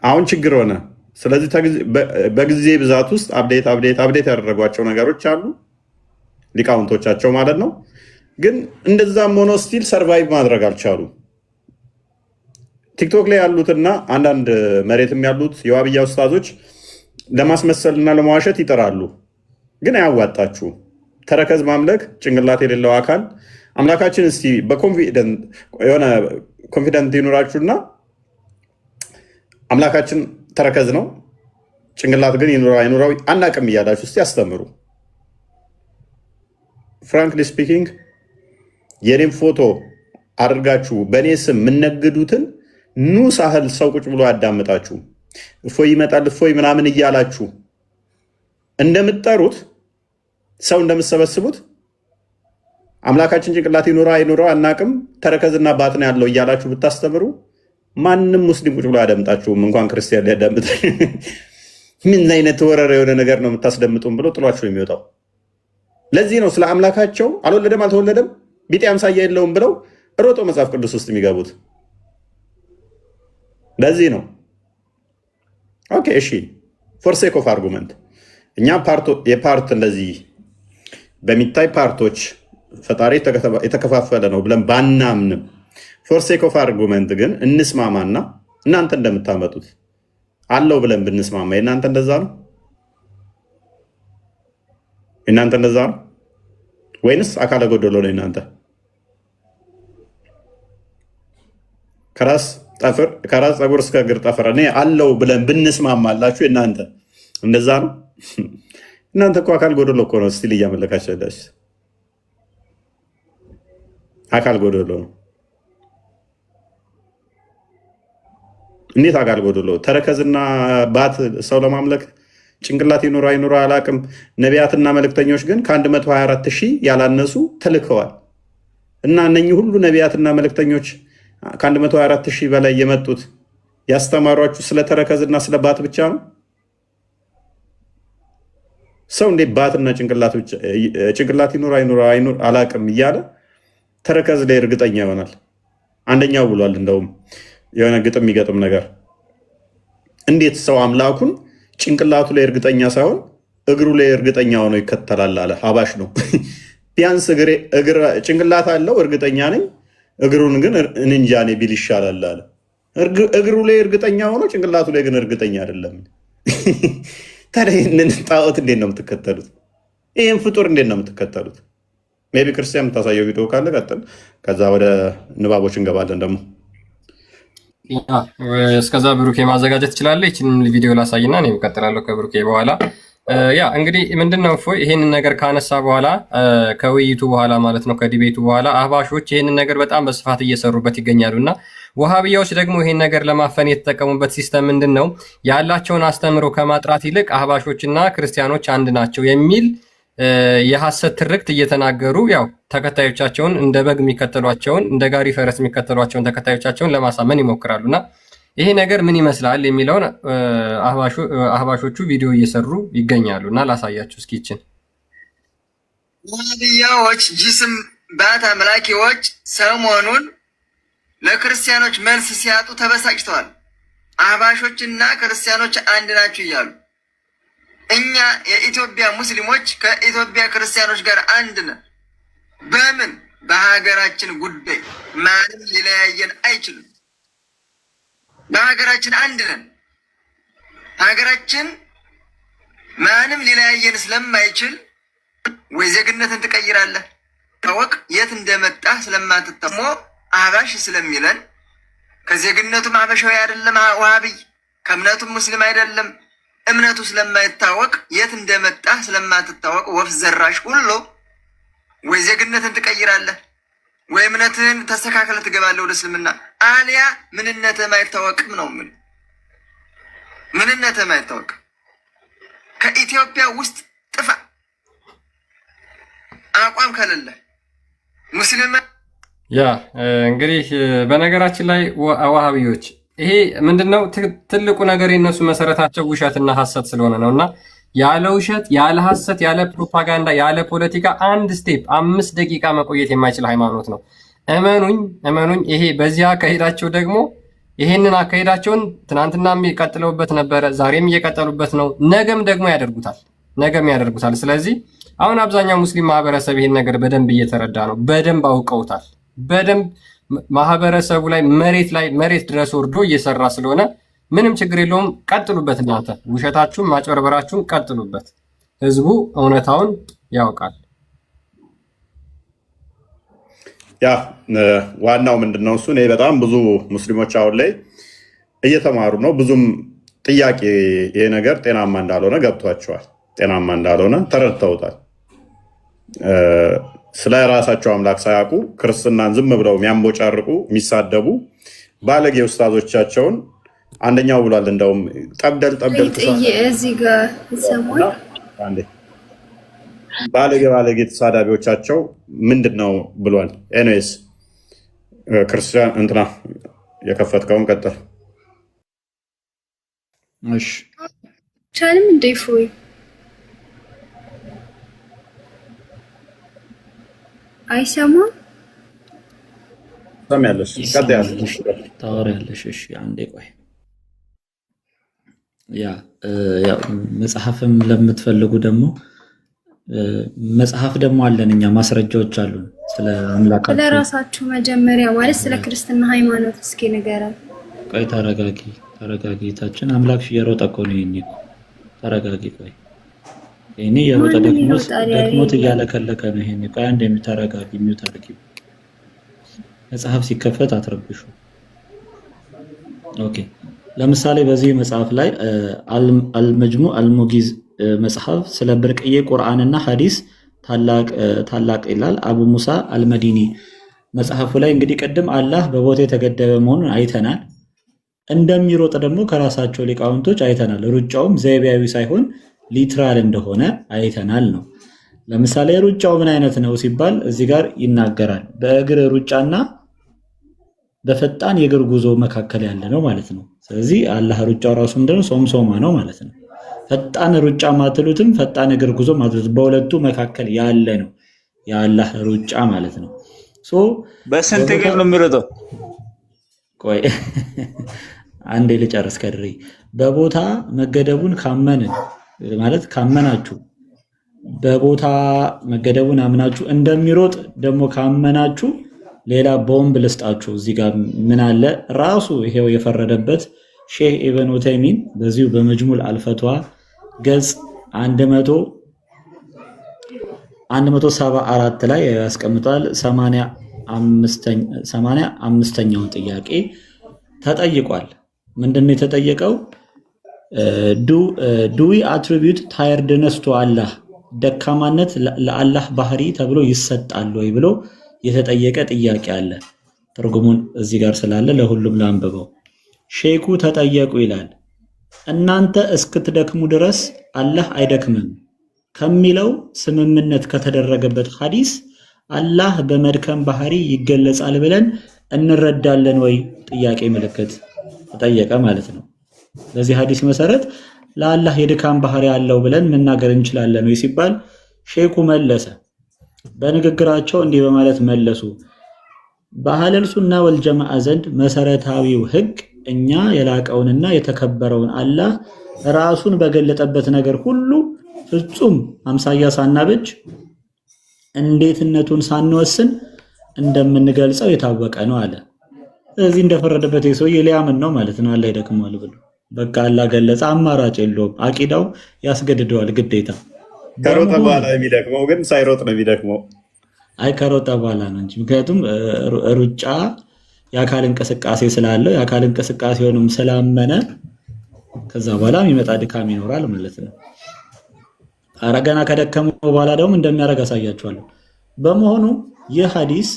አሁን ችግር ሆነ። ስለዚህ በጊዜ ብዛት ውስጥ አፕዴት ያደረጓቸው ነገሮች አሉ ሊቃውንቶቻቸው ማለት ነው። ግን እንደዛም ሆኖ ስቲል ሰርቫይቭ ማድረግ አልቻሉም። ቲክቶክ ላይ ያሉትና አንዳንድ መሬትም ያሉት የዋብያ ኡስታዞች ለማስመሰልና ለመዋሸት ይጥራሉ። ግን አያዋጣችሁም። ተረከዝ ማምለክ ጭንቅላት የሌለው አካል አምላካችን እስቲ ኮንፊደንት ይኑራችሁና አምላካችን ተረከዝ ነው ጭንቅላት ግን ይኑረው አይኑረው አናቅም እያላችሁ እስቲ ያስተምሩ። ፍራንክሊ ስፒኪንግ የኔም ፎቶ አድርጋችሁ በእኔ ስም የምነግዱትን ኑ ሳህል ሰው ቁጭ ብሎ ያዳምጣችሁ። እፎይ ይመጣል እፎይ ምናምን እያላችሁ እንደምትጠሩት ሰው እንደምትሰበስቡት አምላካችን ጭንቅላት ይኑረው አይኑረው አናቅም ተረከዝና ባጥን ያለው እያላችሁ ብታስተምሩ ማንም ሙስሊም ቁጭ ብሎ አያዳምጣችሁም። እንኳን ክርስቲያን ሊያዳምጥ ምን አይነት ወረረ የሆነ ነገር ነው የምታስደምጡም ብሎ ጥሏችሁ የሚወጣው። ለዚህ ነው ስለ አምላካቸው አልወለደም አልተወለደም ቢጤ አምሳያ የለውም ብለው ሮጦ መጽሐፍ ቅዱስ ውስጥ የሚገቡት። ለዚህ ነው። ኦኬ እሺ፣ ፎር ሴክ ኦፍ አርጉመንት እኛ የፓርት እንደዚህ በሚታይ ፓርቶች ፈጣሪ የተከፋፈለ ነው ብለን ባናምንም ፎር ሴክ ኦፍ አርጉመንት ግን እንስማማና እናንተ እንደምታመጡት አለው ብለን ብንስማማ የእናንተ እንደዛ ነው? እናንተ እንደዛ ነው ወይንስ አካለ ጎደሎ ነው? እናንተ ከራስ ፀጉር እስከ እግር ጠፍር እኔ አለው ብለን ብንስማማላችሁ እናንተ እንደዛ ነው? እናንተ እኮ አካል ጎደሎ እኮ ነው ስቲል እያመለካችሁ ያላችሁ። አካል ጎደሎ ነው። እንዴት አካል ጎደሎ? ተረከዝና ባት ሰው ለማምለክ ጭንቅላት ይኑራ አይኑራ አላቅም። ነቢያትና መልእክተኞች ግን ከ124 ሺህ ያላነሱ ተልከዋል። እና እነኚህ ሁሉ ነቢያትና መልእክተኞች ከ124 ሺህ በላይ የመጡት ያስተማሯችሁ ስለ ተረከዝና ስለ ባት ብቻ ነው? ሰው እንዴት ባትና ጭንቅላት ይኑራ አይኑራ አላቅም እያለ ተረከዝ ላይ እርግጠኛ ይሆናል? አንደኛው ብሏል እንደውም የሆነ ግጥም የሚገጥም ነገር እንዴት ሰው አምላኩን ጭንቅላቱ ላይ እርግጠኛ ሳይሆን እግሩ ላይ እርግጠኛ ሆኖ ይከተላል አለ። ሀባሽ ነው። ቢያንስ ጭንቅላት አለው እርግጠኛ ነኝ፣ እግሩን ግን እንጃ እኔ ቢል ይሻላል አለ። እግሩ ላይ እርግጠኛ ሆኖ ጭንቅላቱ ላይ ግን እርግጠኛ አይደለም። ታዲያ ይህንን ጣዖት እንዴት ነው የምትከተሉት? ይህን ፍጡር እንዴት ነው የምትከተሉት? ሜይ ቢ ክርስቲያን የምታሳየው ቪዲዮ ካለ ቀጥል፣ ከዛ ወደ ንባቦች እንገባለን ደግሞ። እስከዛ ብሩኬ ማዘጋጀት ትችላለህ። ይህንን ቪዲዮ ላሳይና እኔ እቀጥላለሁ ከብሩኬ በኋላ። ያ እንግዲህ ምንድነው እፎይ ይሄንን ነገር ካነሳ በኋላ ከውይይቱ በኋላ ማለት ነው ከዲቤቱ በኋላ አህባሾች ይሄንን ነገር በጣም በስፋት እየሰሩበት ይገኛሉና ወሃቢያዎች ደግሞ ይሄን ነገር ለማፈን የተጠቀሙበት ሲስተም ምንድን ነው? ያላቸውን አስተምሮ ከማጥራት ይልቅ አህባሾችና ክርስቲያኖች አንድ ናቸው የሚል የሐሰት ትርክት እየተናገሩ ያው ተከታዮቻቸውን እንደ በግ የሚከተሏቸውን እንደ ጋሪ ፈረስ የሚከተሏቸውን ተከታዮቻቸውን ለማሳመን ይሞክራሉና ይሄ ነገር ምን ይመስላል የሚለውን አህባሾቹ ቪዲዮ እየሰሩ ይገኛሉ እና ላሳያችሁ እስኪ። ይችን ወሃቢያዎች ጂስም ባት አምላኪዎች ሰሞኑን ለክርስቲያኖች መልስ ሲያጡ ተበሳጭተዋል። አህባሾችና ክርስቲያኖች አንድ ናቸው እያሉ እኛ የኢትዮጵያ ሙስሊሞች ከኢትዮጵያ ክርስቲያኖች ጋር አንድ ነን። በምን? በሀገራችን ጉዳይ ማንም ሊለያየን አይችልም። በሀገራችን አንድ ነን። ሀገራችን ማንም ሊለያየን ስለማይችል ወይ ዜግነትን ትቀይራለህ ታወቅ የት እንደመጣህ ስለማትተሞ አህባሽ ስለሚለን ከዜግነቱም አህባሻዊ አይደለም ወሃቢይ ከእምነቱም ሙስሊም አይደለም እምነቱ ስለማይታወቅ የት እንደመጣህ ስለማትታወቅ ወፍ ዘራሽ ሁሉ ወይ ዜግነትን ትቀይራለህ ወይ እምነትህን ተስተካክለ ትገባለህ ወደ እስልምና፣ አሊያ ምንነትህም አይታወቅም ነው ምን ምንነትህም አይታወቅም። ከኢትዮጵያ ውስጥ ጥፋ አቋም ከሌለ ሙስሊም። ያ እንግዲህ በነገራችን ላይ ዋሃቢዎች ይሄ ምንድነው ትልቁ ነገር የነሱ መሰረታቸው ውሸትና ሐሰት ስለሆነ ነውና ያለ ውሸት ያለ ሐሰት ያለ ፕሮፓጋንዳ ያለ ፖለቲካ አንድ ስቴፕ 5 ደቂቃ መቆየት የማይችል ሃይማኖት ነው። እመኑኝ። ይሄ በዚህ አካሄዳቸው ደግሞ ይሄንን አካሄዳቸውን ትናንትናም የቀጥለውበት ነበረ፣ ዛሬም እየቀጠሉበት ነው፣ ነገም ደግሞ ያደርጉታል። ስለዚህ አሁን አብዛኛው ሙስሊም ማህበረሰብ ይሄን ነገር በደንብ እየተረዳ ነው፣ በደንብ አውቀውታል። በደንብ ማህበረሰቡ ላይ መሬት ድረስ ወርዶ እየሰራ ስለሆነ ምንም ችግር የለውም። ቀጥሉበት፣ እናንተ ውሸታችሁን ማጭበርበራችሁን ቀጥሉበት። ህዝቡ እውነታውን ያውቃል። ያ ዋናው ምንድነው እሱ እኔ በጣም ብዙ ሙስሊሞች አሁን ላይ እየተማሩ ነው። ብዙም ጥያቄ ይሄ ነገር ጤናማ እንዳልሆነ ገብቷቸዋል። ጤናማ እንዳልሆነ ተረድተውታል። ስለ ራሳቸው አምላክ ሳያውቁ ክርስትናን ዝም ብለው የሚያንቦጫርቁ የሚሳደቡ ባለጌ ኡስታዞቻቸውን አንደኛው ብሏል። እንደውም ጠብደል እዚህ ጋር ይሰማል። ባለጌ ተሳዳቢዎቻቸው ምንድን ነው ብሏል። ኤኒዌይስ ክርስቲያን እንትና የከፈትከውን ቀጥል። እሺ ቻልም እንደ ፎይ አይሰማም። ሰማያለሽ ታወሪያለሽ። እሺ አንዴ ቆይ። ያ መጽሐፍም ለምትፈልጉ ደግሞ መጽሐፍ ደግሞ አለን እኛ ማስረጃዎች አሉን ስለ አምላካችን። ስለራሳችሁ መጀመሪያ ማለት ስለ ክርስትና ሃይማኖት እስኪ ንገረን። ቆይ ተረጋጊ ታችን አምላክሽ እየሮጠ እኮ ነው። ይሄኔ ተረጋጊ። ቆይ ይሄኔ እየሮጠ ደክሞት እያለከለከ ነው። ይሄኔ ቆይ አንዴ ተረጋጊ። ሚውት አድርጊ። መጽሐፍ ሲከፈት አትረብሹ። ኦኬ ለምሳሌ በዚህ መጽሐፍ ላይ አልመጅሙ አልሙጊዝ መጽሐፍ ስለ ብርቅዬ ቁርአንና ሐዲስ ታላቅ ይላል አቡ ሙሳ አልመዲኒ። መጽሐፉ ላይ እንግዲህ ቅድም አላህ በቦታ የተገደበ መሆኑን አይተናል። እንደሚሮጥ ደግሞ ከራሳቸው ሊቃውንቶች አይተናል። ሩጫውም ዘይቤያዊ ሳይሆን ሊትራል እንደሆነ አይተናል ነው። ለምሳሌ ሩጫው ምን አይነት ነው ሲባል እዚህ ጋር ይናገራል። በእግር ሩጫና በፈጣን የእግር ጉዞ መካከል ያለ ነው ማለት ነው። ስለዚህ አላህ ሩጫው ራሱ ምንድነው? ሶምሶማ ነው ማለት ነው። ፈጣን ሩጫ ማትሉትም ፈጣን እግር ጉዞ ማትሉት በሁለቱ መካከል ያለ ነው የአላህ ሩጫ ማለት ነው። በስንት እግር ነው የሚሮጠው? ቆይ አንዴ ልጨርስ ከድሬ። በቦታ መገደቡን ካመንን ማለት ካመናችሁ በቦታ መገደቡን አምናችሁ እንደሚሮጥ ደግሞ ካመናችሁ ሌላ ቦምብ ልስጣችሁ። እዚህ ጋር ምን አለ? ራሱ ይሄው የፈረደበት ሼህ ኢብኑ ዑተይሚን በዚሁ በመጅሙል አልፈትዋ ገጽ 174 ላይ ያስቀምጣል። 85ኛውን ጥያቄ ተጠይቋል። ምንድነው የተጠየቀው? ዱ ዊ አትሪቢዩት ታየርድነስ ቱ አላህ፣ ደካማነት ለአላህ ባህሪ ተብሎ ይሰጣል ወይ ብሎ የተጠየቀ ጥያቄ አለ። ትርጉሙን እዚህ ጋር ስላለ ለሁሉም ላንብበው። ሼኩ ተጠየቁ ይላል እናንተ እስክትደክሙ ድረስ አላህ አይደክምም ከሚለው ስምምነት ከተደረገበት ሐዲስ አላህ በመድከም ባህሪ ይገለጻል ብለን እንረዳለን ወይ? ጥያቄ ምልክት ተጠየቀ ማለት ነው። በዚህ ሐዲስ መሰረት ለአላህ የድካም ባህሪ አለው ብለን መናገር እንችላለን ወይ ሲባል ሼኩ መለሰ። በንግግራቸው እንዲህ በማለት መለሱ። በአህለል ሱና ወልጀማዓ ዘንድ መሰረታዊው ህግ እኛ የላቀውንና የተከበረውን አላህ ራሱን በገለጠበት ነገር ሁሉ ፍጹም አምሳያ ሳናበጅ እንዴትነቱን ሳንወስን እንደምንገልጸው የታወቀ ነው አለ። ስለዚህ እንደፈረደበት የሰውዬ ሊያምን ነው ማለት ነው። አላህ ይደክማል ብሎ በቃ አላህ ገለጸ፣ አማራጭ የለውም። አቂዳው ያስገድደዋል ግዴታ። ከሮጠ በኋላ የሚደክመው ግን ሳይሮጥ ነው የሚደክመው። አይ ከሮጠ በኋላ ነው እንጂ ምክንያቱም ሩጫ የአካል እንቅስቃሴ ስላለው የአካል እንቅስቃሴውንም ስላመነ ከዛ በኋላ የሚመጣ ድካም ይኖራል ማለት ነው። አረጋና ከደከሙ በኋላ ደግሞ እንደሚያደርግ አሳያችኋለሁ። በመሆኑ ይህ ሐዲስ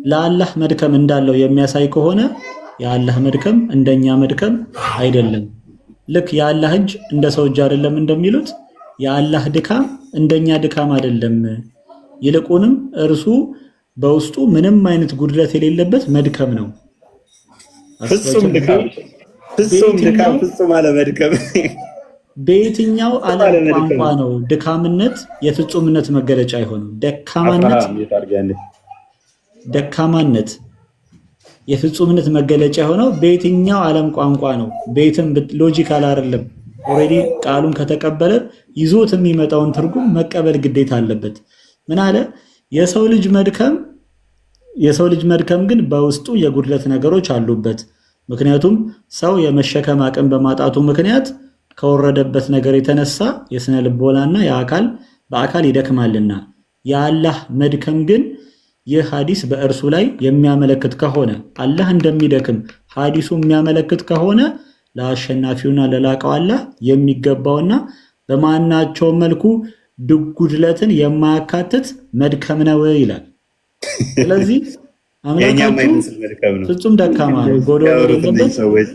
ለአላህ መድከም እንዳለው የሚያሳይ ከሆነ የአላህ መድከም እንደኛ መድከም አይደለም። ልክ የአላህ እጅ እንደ ሰው እጅ አይደለም እንደሚሉት የአላህ ድካም እንደኛ ድካም አይደለም። ይልቁንም እርሱ በውስጡ ምንም አይነት ጉድለት የሌለበት መድከም ነው። ፍጹም ድካም፣ ፍጹም አለመድከም። በየትኛው ዓለም ቋንቋ ነው ድካምነት የፍጹምነት መገለጫ የሆነው? ደካማነት የፍጹምነት መገለጫ የሆነው በየትኛው ዓለም ቋንቋ ነው? ቤትም ሎጂካል አይደለም። ኦሬዲ ቃሉን ከተቀበለ ይዞት የሚመጣውን ትርጉም መቀበል ግዴታ አለበት። ምን አለ? የሰው ልጅ መድከም ግን በውስጡ የጉድለት ነገሮች አሉበት። ምክንያቱም ሰው የመሸከም አቅም በማጣቱ ምክንያት ከወረደበት ነገር የተነሳ የስነ ልቦናና በአካል ይደክማልና። የአላህ መድከም ግን ይህ ሐዲስ በእርሱ ላይ የሚያመለክት ከሆነ አላህ እንደሚደክም ሐዲሱ የሚያመለክት ከሆነ ለአሸናፊውና ለላቀው አላህ የሚገባውና በማናቸው መልኩ ጉድለትን የማያካትት መድከም ነው ይላል። ስለዚህ አምላካችሁ ፍጹም ደካማ ነው፣ ጎዶሎ የሌለበት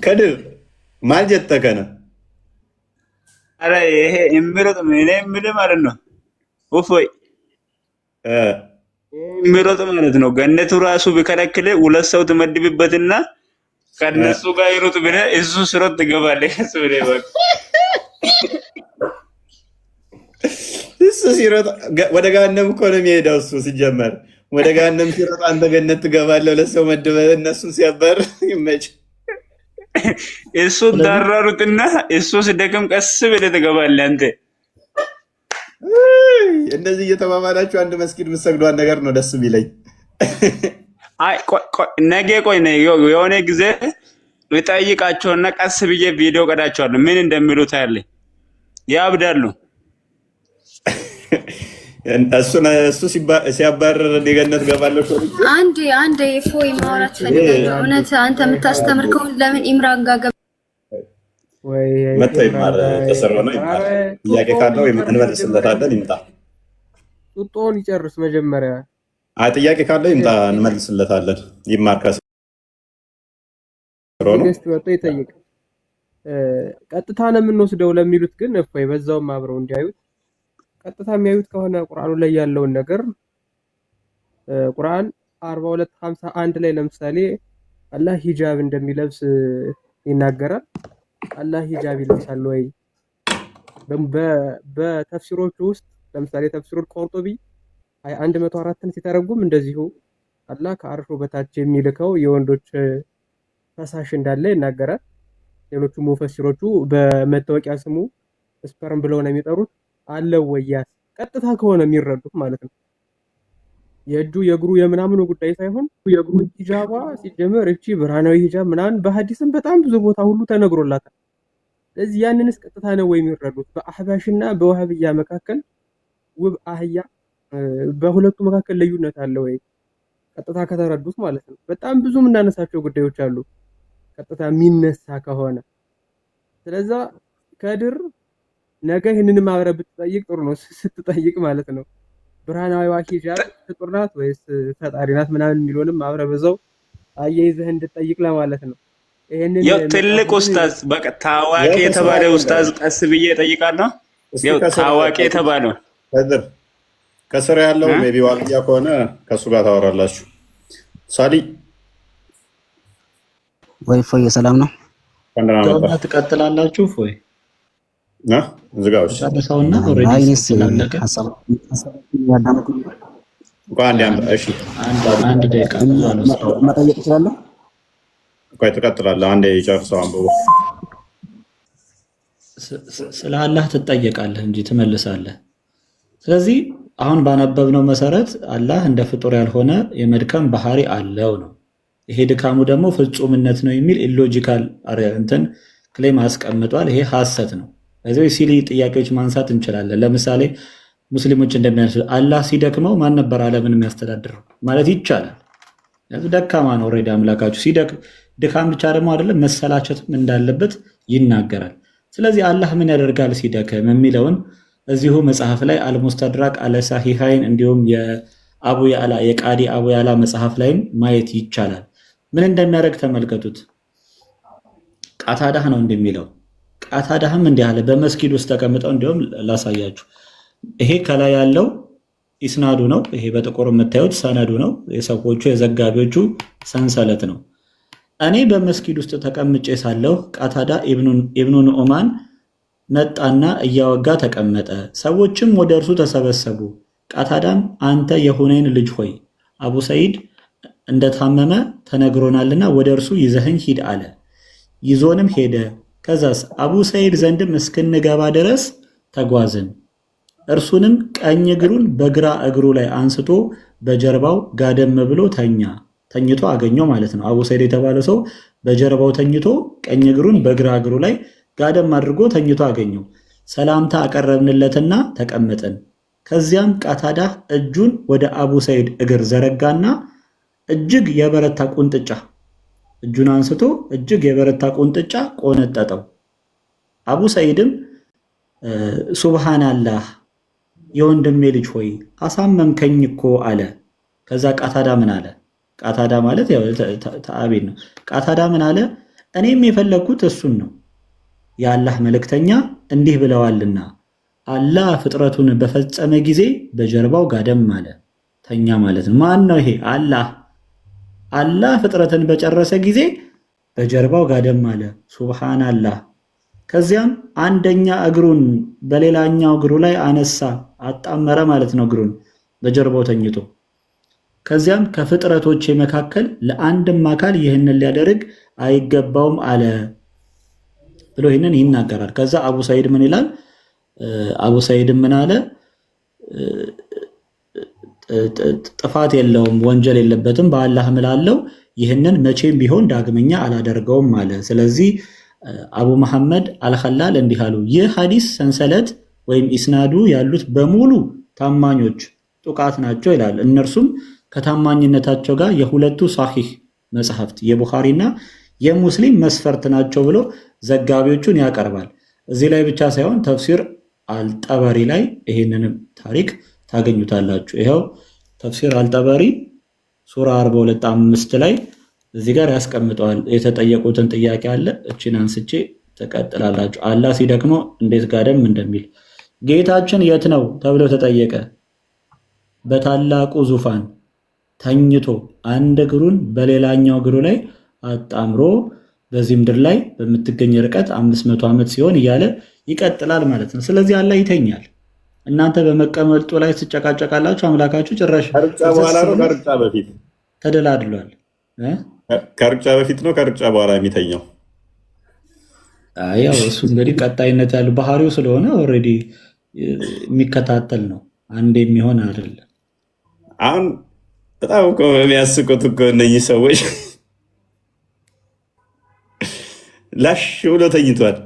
ከድር ማልጀተከ ነው። አረ ይሄ የሚሮጥ የምልህ ማለት ነው። ወይ የሚሮጥ ማለት ነው። ገነቱ ራሱ ቢከለክል ሁለት ሰው ትመድብበትና ከነሱ ጋር ይሮጥ ብለህ እሱ ስሮጥ ትገባለህ። እሱ ሲሮጥ ወደ ገሃነም እኮ ነው የሚሄደው። እሱ ሲጀመር ወደ ገሃነም ሲሮጥ አንተ ገነት ትገባለህ። ለሰው መድበህ እነሱ ሲያበር ይመች። እሱ ዳራሩትና እሱ ሲደክም ቀስ ብለህ ትገባለህ አንተ። እንደዚህ እየተባባላችሁ አንድ መስጊድ የምትሰግዷን ነገር ነው ደስ የሚለኝ። አይ ነገ ቆይ የሆነ ጊዜ እጠይቃቸውና ቀስ ብዬ ቪዲዮ ቀዳቸዋለሁ። ምን እንደሚሉት ያለ ያብዳሉ። እሱ ሲያባረር ገነት ገባለሁ። አንድ ፎይ ማውራት ፈልጋለሁ። እውነት አንተ የምታስተምር ከሆነ ለምን ኢምራን ጋር መጥቶ ይማር? ተሰራ ነው ይማር። ጥያቄ ካለው እንመልስለታለን። ይምጣ። ጡጦውን ይጨርስ መጀመሪያ። ጥያቄ ካለው ይምጣ፣ እንመልስለታለን። ይማር። ከስሮ ነው ወጥቶ ይጠይቅ። ቀጥታ ነው የምንወስደው ለሚሉት ግን እፎይ በዛውም አብረው እንዲያዩት ቀጥታ የሚያዩት ከሆነ ቁርአኑ ላይ ያለውን ነገር ቁርአን 42:51 ላይ ለምሳሌ አላህ ሂጃብ እንደሚለብስ ይናገራል። አላህ ሂጃብ ይለብሳል ወይ? በተፍሲሮቹ ውስጥ ለምሳሌ ተፍሲሩል ቁርጡቢ 104ን ሲተረጉም እንደዚሁ አላህ ከአርሹ በታች የሚልከው የወንዶች ፈሳሽ እንዳለ ይናገራል። ሌሎቹ ሙፈሲሮቹ በመታወቂያ ስሙ ስፐርም ብለው ነው የሚጠሩት። አለው ወያስ ቀጥታ ከሆነ የሚረዱት ማለት ነው። የእጁ የእግሩ የምናምኑ ጉዳይ ሳይሆን የእግሩ ሂጃባ ሲጀመር እቺ ብርሃናዊ ሂጃብ ምናምን በሐዲስም በጣም ብዙ ቦታ ሁሉ ተነግሮላታል። ስለዚህ ያንንስ ቀጥታ ነው ወይ የሚረዱት? በአህባሽና በወሃብያ መካከል ውብ አህያ በሁለቱ መካከል ልዩነት አለ ወይ? ቀጥታ ከተረዱት ማለት ነው። በጣም ብዙ የምናነሳቸው ጉዳዮች አሉ ቀጥታ የሚነሳ ከሆነ። ስለዛ ከድር ነገ ይህንንም አብረህ ብትጠይቅ ጥሩ ነው። ስትጠይቅ ማለት ነው ብርሃናዊዋ ሂጃብ ፍጡር ናት ወይስ ፈጣሪ ናት ምናምን የሚለውንም አብረህ በዛው አያይዘህ እንድትጠይቅ ለማለት ነው። ይሄንን ትልቅ ኡስታዝ በቃ ታዋቂ የተባለ ኡስታዝ ቀስ ብዬ እጠይቃለሁ። ታዋቂ የተባለው ከስራ ያለው ሜቢ ዋልያ ከሆነ ከሱ ጋር ታወራላችሁ። ሳሊ ወይ ፎይ ሰላም ነው? ከሆነ ትቀጥላላችሁ ፎይ ዝጋዎች ጨርሰውና ኦሬዲ ስላለቀ አንድ ደቂቃ መጠየቅ እችላለሁ? ቆይ ትቀጥላለህ። አንዴ ጨርሰው አንብቦ ስለ አላህ ትጠየቃለህ እንጂ ትመልሳለህ። ስለዚህ አሁን ባነበብነው መሰረት አላህ እንደ ፍጡር ያልሆነ የመድከም ባህሪ አለው ነው። ይሄ ድካሙ ደግሞ ፍጹምነት ነው የሚል ኢሎጂካል እንትን ክሌም አስቀምጧል። ይሄ ሐሰት ነው። ስለዚህ ሲሊ ጥያቄዎች ማንሳት እንችላለን። ለምሳሌ ሙስሊሞች እንደሚያነሱት አላህ ሲደክመው ማን ነበር ዓለምን የሚያስተዳድረው ማለት ይቻላል። ደካማ ነው ኦልሬዲ አምላካችሁ። ድካም ብቻ ደግሞ አይደለም መሰላቸትም እንዳለበት ይናገራል። ስለዚህ አላህ ምን ያደርጋል ሲደክም የሚለውን እዚሁ መጽሐፍ ላይ አልሙስተድራቅ አለ ሳሂሃይን እንዲሁም የአቡ ያላ የቃዲ አቡ ያላ መጽሐፍ ላይም ማየት ይቻላል። ምን እንደሚያደርግ ተመልከቱት። ቃታዳህ ነው እንደሚለው ቃታዳህም እንዲህ አለ። በመስጊድ ውስጥ ተቀምጠው እንዲሁም ላሳያችሁ። ይሄ ከላይ ያለው ኢስናዱ ነው። ይሄ በጥቁር የምታዩት ሰነዱ ነው። የሰዎቹ የዘጋቢዎቹ ሰንሰለት ነው። እኔ በመስጊድ ውስጥ ተቀምጬ ሳለሁ ቃታዳ ኢብኑ ኑዕማን መጣና እያወጋ ተቀመጠ። ሰዎችም ወደ እርሱ ተሰበሰቡ። ቃታዳም አንተ የሁነይን ልጅ ሆይ አቡ ሰይድ እንደታመመ ተነግሮናልና ወደ እርሱ ይዘህኝ ሂድ አለ። ይዞንም ሄደ። ከዛስ አቡ ሰይድ ዘንድም እስክንገባ ድረስ ተጓዝን። እርሱንም ቀኝ እግሩን በግራ እግሩ ላይ አንስቶ በጀርባው ጋደም ብሎ ተኝቶ አገኘው ማለት ነው። አቡ ሰይድ የተባለ ሰው በጀርባው ተኝቶ ቀኝ እግሩን በግራ እግሩ ላይ ጋደም አድርጎ ተኝቶ አገኘው። ሰላምታ አቀረብንለትና ተቀመጠን። ከዚያም ቃታዳ እጁን ወደ አቡ ሰይድ እግር ዘረጋና እጅግ የበረታ ቁንጥጫ እጁን አንስቶ እጅግ የበረታ ቁንጥጫ ቆነጠጠው። አቡ ሰይድም ሱብሃንአላህ የወንድሜ ልጅ ሆይ አሳመምከኝ እኮ አለ። ከዛ ቃታዳ ምን አለ? ቃታዳ ማለት ያው ተአቢን ነው። ቃታዳ ምን አለ? እኔም የፈለግኩት እሱን ነው። የአላህ መልእክተኛ እንዲህ ብለዋልና አላህ ፍጥረቱን በፈጸመ ጊዜ በጀርባው ጋደም አለ፣ ተኛ ማለት ነው። ማን ነው ይሄ? አላህ ፍጥረትን በጨረሰ ጊዜ በጀርባው ጋደም አለ። ሱብሃንአላህ። ከዚያም አንደኛ እግሩን በሌላኛው እግሩ ላይ አነሳ፣ አጣመረ ማለት ነው፣ እግሩን በጀርባው ተኝቶ። ከዚያም ከፍጥረቶች መካከል ለአንድም አካል ይህንን ሊያደርግ አይገባውም አለ ብሎ ይህንን ይናገራል። ከዛ አቡ ሰይድ ምን ይላል? አቡ ሰይድ ምን አለ? ጥፋት የለውም፣ ወንጀል የለበትም፣ በአላህ እምላለሁ ይህንን መቼም ቢሆን ዳግመኛ አላደርገውም አለ። ስለዚህ አቡ መሐመድ አልኸላል እንዲህ አሉ፣ ይህ ሐዲስ ሰንሰለት ወይም ኢስናዱ ያሉት በሙሉ ታማኞች ጡቃት ናቸው ይላል። እነርሱም ከታማኝነታቸው ጋር የሁለቱ ሳሒህ መጽሐፍት የቡኻሪና የሙስሊም መስፈርት ናቸው ብሎ ዘጋቢዎቹን ያቀርባል። እዚህ ላይ ብቻ ሳይሆን ተፍሲር አልጠበሪ ላይ ይህንንም ታሪክ ታገኙታላችሁ። ይኸው ተፍሲር አልጠበሪ ሱራ 42:5 ላይ እዚህ ጋር ያስቀምጠዋል። የተጠየቁትን ጥያቄ አለ፣ እችን አንስቼ ትቀጥላላችሁ። አላህ ሲደክመው እንዴት ጋደም እንደሚል ጌታችን የት ነው ተብሎ ተጠየቀ። በታላቁ ዙፋን ተኝቶ አንድ እግሩን በሌላኛው እግሩ ላይ አጣምሮ በዚህ ምድር ላይ በምትገኝ ርቀት 500 ዓመት ሲሆን እያለ ይቀጥላል ማለት ነው። ስለዚህ አላህ ይተኛል። እናንተ በመቀመጡ ላይ ትጨቃጨቃላችሁ። አምላካችሁ ጭራሽ ከሩጫ በኋላ ነው ከሩጫ በፊት ተደላድሏል። ከሩጫ በፊት ነው ከሩጫ በኋላ የሚተኛው? ያው እሱ እንግዲህ ቀጣይነት ያለው ባህሪው ስለሆነ ኦልሬዲ የሚከታተል ነው፣ አንድ የሚሆን አይደለም። አሁን በጣም እኮ የሚያስቁት እኮ እነኚህ ሰዎች ላሽ ብሎ ተኝቷል።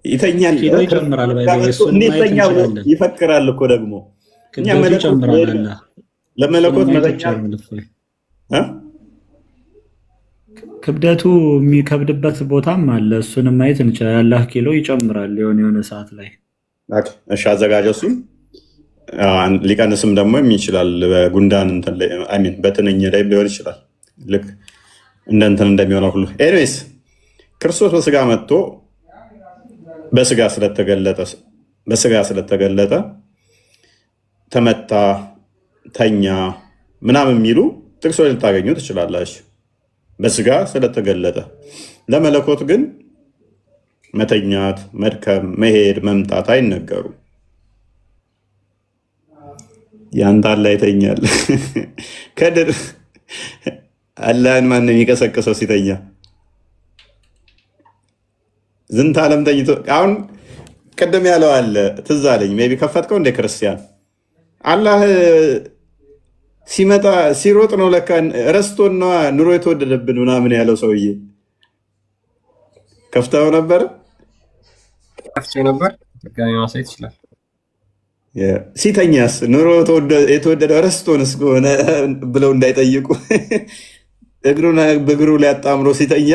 ይተኛል፣ ይጨምራል፣ እንዴት ይፈክራል እኮ ደግሞ እኛ ለመለኮት ክብደቱ የሚከብድበት ቦታም አለ። እሱንም ማየት እንችላለን። አላህ ኪሎ ይጨምራል የሆነ ሰዓት ላይ። እሺ አዘጋጀ እሱን ሊቀንስም ደግሞ ይችላል። በጉንዳን በትንኝ ላይ ሊሆን ይችላል። ልክ እንደ እንትን እንደሚሆነው ሁሉ ኤኒዌይስ ክርስቶስ በስጋ መጥቶ በስጋ ስለተገለጠ ተመታ፣ ተኛ ምናምን የሚሉ ጥቅሶች ልታገኙ ትችላላችሁ። በስጋ ስለተገለጠ ለመለኮት ግን መተኛት፣ መድከም፣ መሄድ፣ መምጣት አይነገሩም። ያንተ አላህ ይተኛል። ከድር አላህን ማን የሚቀሰቅሰው ሲተኛ? ዝንተ ዓለም ተኝቶ አሁን ቅድም ያለው አለ ትዝ አለኝ። ሜይ ቢ ከፈትከው እንደ ክርስቲያን አላህ ሲመጣ ሲሮጥ ነው ለካ ረስቶን ነዋ ኑሮ የተወደደብን ምናምን ያለው ሰውዬ ከፍተው ነበር። ከፍቼ ነበር። ድጋሚ ማሳየት ይችላል። ሲተኛስ ኑሮ የተወደደው ረስቶንስ ከሆነ ብለው እንዳይጠይቁ እግሩን በእግሩ ላይ አጣምሮ ሲተኛ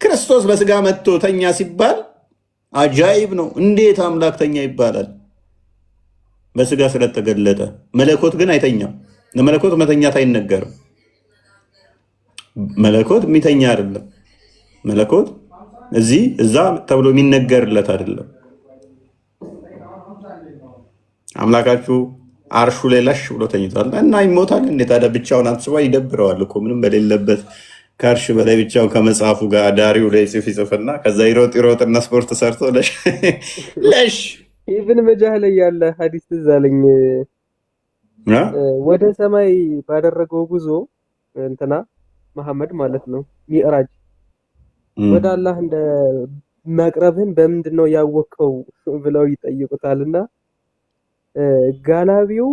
ክርስቶስ በስጋ መጥቶ ተኛ ሲባል አጃይብ ነው። እንዴት አምላክ ተኛ ይባላል? በስጋ ስለተገለጠ። መለኮት ግን አይተኛም። ለመለኮት መተኛት አይነገርም። መለኮት የሚተኛ አይደለም። መለኮት እዚህ እዛ ተብሎ የሚነገርለት አይደለም። አምላካችሁ አርሹ ላይ ላሽ ብሎ ተኝቷል እና ይሞታል። እንዴት ታዲያ ብቻውን አስባ ይደብረዋል እኮ ምንም በሌለበት ከአርሽ በላይ ብቻውን ከመጽሐፉ ጋር ዳሪው ላይ ይጽፍና ከዛ ይሮጥና ስፖርት ሰርቶ ለሽ ኢብን መጃህ ላይ ያለ ሐዲስ ትዝ አለኝ። ወደ ሰማይ ባደረገው ጉዞ እንትና መሐመድ ማለት ነው ሚዕራጅ ወደ አላህ እንደ መቅረብህን በምንድን ነው ያወቅከው ብለው ይጠይቁታልና ጋላቢው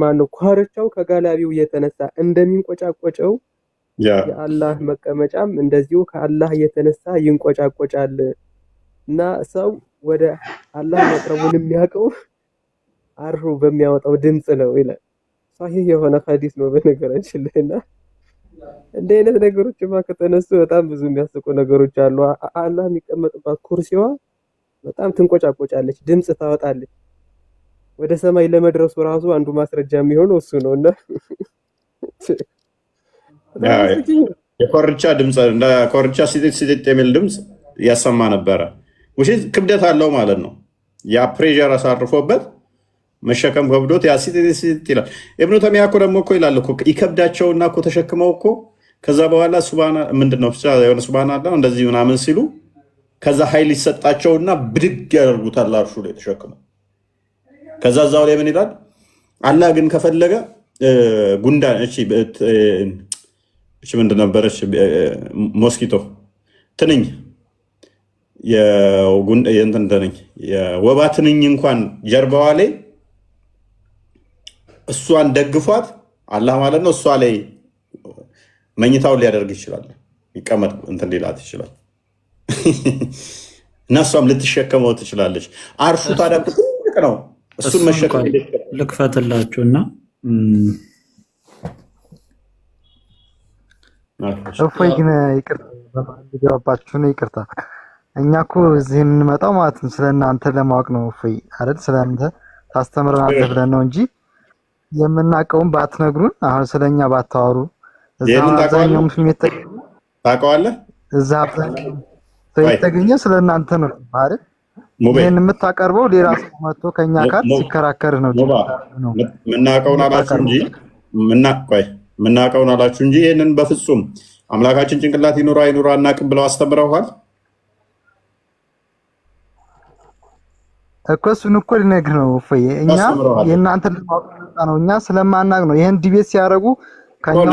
ማነው ኳርቻው ከጋላቢው የተነሳ እንደሚንቆጫቆጨው የአላህ መቀመጫም እንደዚሁ ከአላህ የተነሳ ይንቆጫቆጫል እና ሰው ወደ አላህ መቅረቡን የሚያውቀው አርሁ በሚያወጣው ድምፅ ነው ይላል። ሷሂህ የሆነ ሐዲስ ነው በነገራችን ላይ እና እንደ አይነት ነገሮችማ ከተነሱ በጣም ብዙ የሚያስቁ ነገሮች አሉ። አላህ የሚቀመጥባት ኩርሲዋ በጣም ትንቆጫቆጫለች፣ ድምፅ ታወጣለች። ወደ ሰማይ ለመድረሱ ራሱ አንዱ ማስረጃ የሚሆነው እሱ ነው እና የኮርቻ ድምፅ እንደ ኮርቻ ሲጢጥ የሚል ድምፅ ያሰማ ነበረ። ውሽት ክብደት አለው ማለት ነው። ያ ፕሬዠር አሳርፎበት መሸከም ከብዶት ያ ሲጢጥ ይላል። ኢብኑ ተሚያ እኮ ደግሞ እኮ ይላል እኮ ይከብዳቸውና እኮ ተሸክመው እኮ ከዛ በኋላ ሱብሃና ምንድነው የሆነ ሱብሃና አላ እንደዚህ ምናምን ሲሉ ከዛ ኃይል ይሰጣቸውና ብድግ ያደርጉታል አርሹ ላይ ተሸክመው። ከዛ እዛው ላይ ምን ይላል? አላህ ግን ከፈለገ ጉንዳን እቺ ምንድን ነበረች? ሞስኪቶ ትንኝ የወባ ትንኝ እንኳን ጀርባዋ ላይ እሷን ደግፏት አላህ ማለት ነው። እሷ ላይ መኝታውን ሊያደርግ ይችላል። ይቀመጥ እንትን ሊላት ይችላል እና እሷም ልትሸከመው ትችላለች። አርሹ ታዲያ ትልቅ ነው። እሱን መሸከም ልክፈትላችሁና እፎይ ግን ይቅርታ ይቅርታ። እኛ እኮ እዚህ የምንመጣው ማለት ነው ስለእናንተ ለማወቅ ነው። እፎይ አይደል? ስለአንተ ታስተምረናለህ ብለን ነው እንጂ የምናውቀውን ባትነግሩን፣ አሁን ስለኛ ባታወሩ። እዛ አብዛኛው ሙስሊም ታውቀዋለህ። እዛ አብዛኛው ሰው የተገኘው ስለእናንተ ነው አይደል? ይሄን የምታቀርበው ሌላ ሰው መጥቶ ከኛ ጋር ሲከራከር ነው። ምናውቀውን አላችሁ እንጂ ምናውቀውን አላችሁ እንጂ ይሄንን በፍጹም አምላካችን ጭንቅላት ይኑራ አይኑራ አናውቅም ብለው አስተምረዋል እኮ። እሱን እኮ ልነግርህ ነው እፎይ። እኛ የእናንተን ለማወቅ ነው። እኛ ስለማናውቅ ነው። ይሄን ዲቤት ሲያደርጉ ከኛ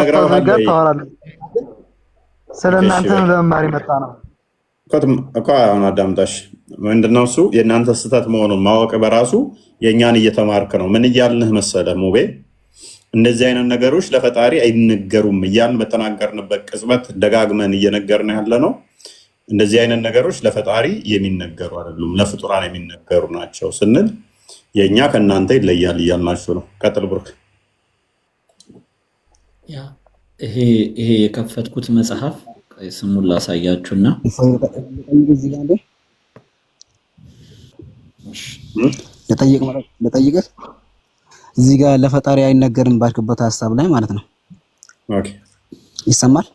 ጋር ታወራለህ። ስለእናንተ ነው ለመማር የመጣ ነው እኮ። አሁን አዳምጣሽ ምንድነው እሱ የእናንተ ስህተት መሆኑን ማወቅ በራሱ የእኛን እየተማርክ ነው። ምን እያልንህ መሰለህ ሙቤ? እንደዚህ አይነት ነገሮች ለፈጣሪ አይነገሩም እያልን በተናገርንበት ቅጽበት ደጋግመን እየነገርን ያለ ነው። እንደዚህ አይነት ነገሮች ለፈጣሪ የሚነገሩ አይደሉም፣ ለፍጡራን የሚነገሩ ናቸው ስንል የእኛ ከእናንተ ይለያል እያልናችሁ ነው። ቀጥል ብሩክ። ይሄ የከፈትኩት መጽሐፍ ስሙን ላሳያችሁና ለጠይቅህ እዚህ ጋር ለፈጣሪ አይነገርም ባልክበት ሀሳብ ላይ ማለት ነው። ኦኬ ይሰማል?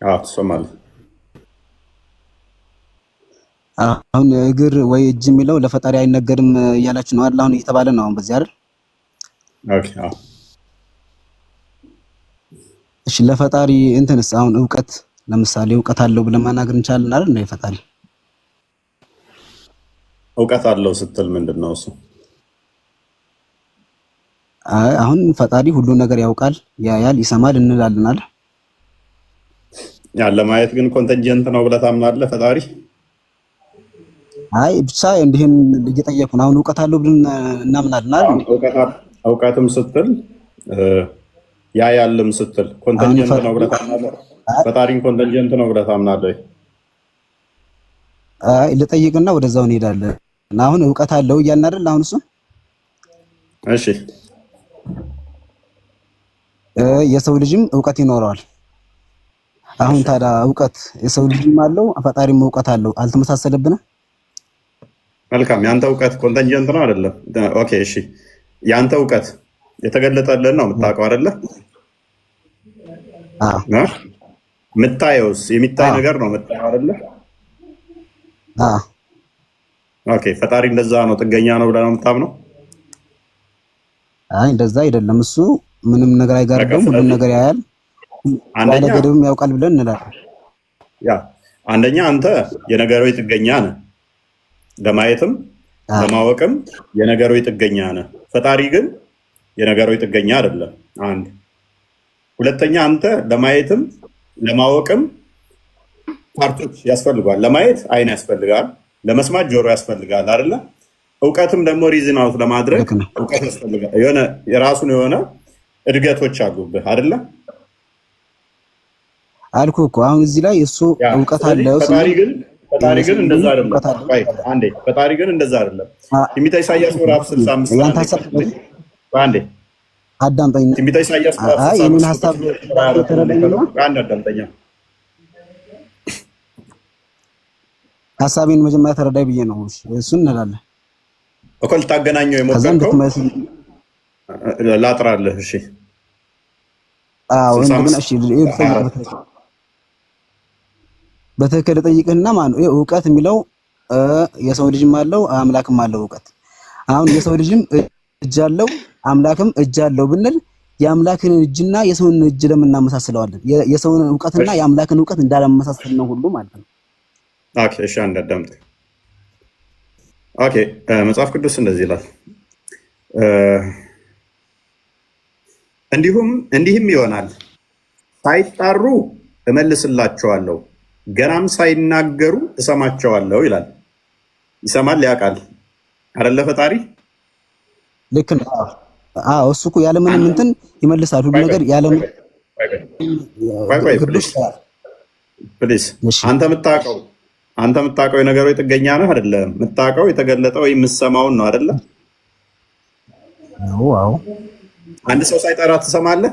አዎ ትሰማለህ። አሁን እግር ወይ እጅ የሚለው ለፈጣሪ አይነገርም እያላችሁ ነው አይደል? አሁን እየተባለ ነው አሁን በዚህ አይደል? ኦኬ አዎ። እሺ ለፈጣሪ እንትንስ አሁን እውቀት ለምሳሌ እውቀት አለው ብለን ማናገር እንችላለን አይደል? ነው ፈጣሪ እውቀት አለው ስትል ምንድን ነው እሱ? አሁን ፈጣሪ ሁሉ ነገር ያውቃል፣ ያያል፣ ይሰማል እንላለን አይደል? ያለ ማየት ግን ኮንተንጀንት ነው ብለህ ታምናለህ ፈጣሪ? አይ ብቻ እንዲህን እየጠየቁን አሁን እውቀት አለው ብለን እናምናለን አይደል? እውቀትም ስትል ያያልም ስትል ኮንተንጀንት ነው ብለህ ታምናለህ? ፈጣሪን ኮንተንጀንት ነው ብለህ ታምናለህ? አይ ልጠይቅና ወደዛው እንሄዳለን። አሁን እውቀት አለው እያልን አይደል? አሁን እሱ እሺ የሰው ልጅም እውቀት ይኖረዋል። አሁን ታዲያ እውቀት የሰው ልጅም አለው ፈጣሪም እውቀት አለው፣ አልተመሳሰለብንም? መልካም። ያንተ እውቀት ኮንተንጀንት ነው አይደለም? ኦኬ እሺ። ያንተ እውቀት የተገለጠልን ነው የምታውቀው አይደለ? የምታየውስ የሚታይ ነገር ነው የምታየው አይደለ? ኦኬ። ፈጣሪ እንደዛ ነው ጥገኛ ነው ብለህ ነው የምታምነው? አይ እንደዛ አይደለም። እሱ ምንም ነገር አይጋርደውም፣ ሁሉም ነገር ያያል፣ ያለ ገደብም ያውቃል ብለን እንላለን። ያ አንደኛ አንተ የነገሮች ጥገኛ ነህ፣ ለማየትም ለማወቅም የነገሮች ጥገኛ ነህ። ፈጣሪ ግን የነገሮች ጥገኛ አይደለም። አንድ ሁለተኛ አንተ ለማየትም ለማወቅም ፓርቶች ያስፈልጋል። ለማየት አይን ያስፈልጋል፣ ለመስማት ጆሮ ያስፈልጋል አይደለ? እውቀትም ደግሞ ሪዝን አውት ለማድረግ እውቀት ያስፈልጋል። የሆነ የራሱን የሆነ እድገቶች አሉብህ አይደለ? አልኩ እኮ አሁን እዚህ ላይ እሱ እውቀት አለው። ፈጣሪ ግን እንደዛ አይደለም። አንዴ ፈጣሪ ግን እንደዛ አይደለም። ትንቢተ ኢሳይያስ ምዕራፍ 65 አንዴ አዳምጠኝ። ትንቢተ ኢሳይያስ ምዕራፍ 65 የኔን ሐሳብ ተረዳኝና አንድ አዳምጠኛ። ሐሳቤን መጀመሪያ ተረዳይ ብዬ ነው እሱን እንላለን እኮ ልታገናኘው የሞከርከው ላጥራለህ። እሺ አዎ እንደምን እሺ በትክክል ጠይቅህና ማለት ነው እውቀት የሚለው የሰው ልጅም አለው አምላክም አለው እውቀት። አሁን የሰው ልጅም እጅ አለው አምላክም እጅ አለው ብንል የአምላክን እጅና የሰውን እጅ ለምን እናመሳስለዋለን? የሰውን እውቀትና የአምላክን እውቀት እንዳለመሳሰል ነው ሁሉ ማለት ነው። ኦኬ እሺ አንድ አዳምጥ። ኦኬ መጽሐፍ ቅዱስ እንደዚህ ይላል፣ እንዲህም ይሆናል ሳይጣሩ እመልስላቸዋለሁ፣ ገናም ሳይናገሩ እሰማቸዋለሁ ይላል። ይሰማል ያውቃል አይደለ ፈጣሪ? ልክ ነው። አዎ እሱ እኮ ያለምንም እንትን ይመልሳል ሁሉ ነገር ያለምንም ፕሊዝ አንተ የምታውቀው የነገሩ ጥገኛ ነህ አይደለም? የምታውቀው የተገለጠው የምትሰማውን ነው አይደለ? አዎ አንድ ሰው ሳይጠራ ትሰማለህ?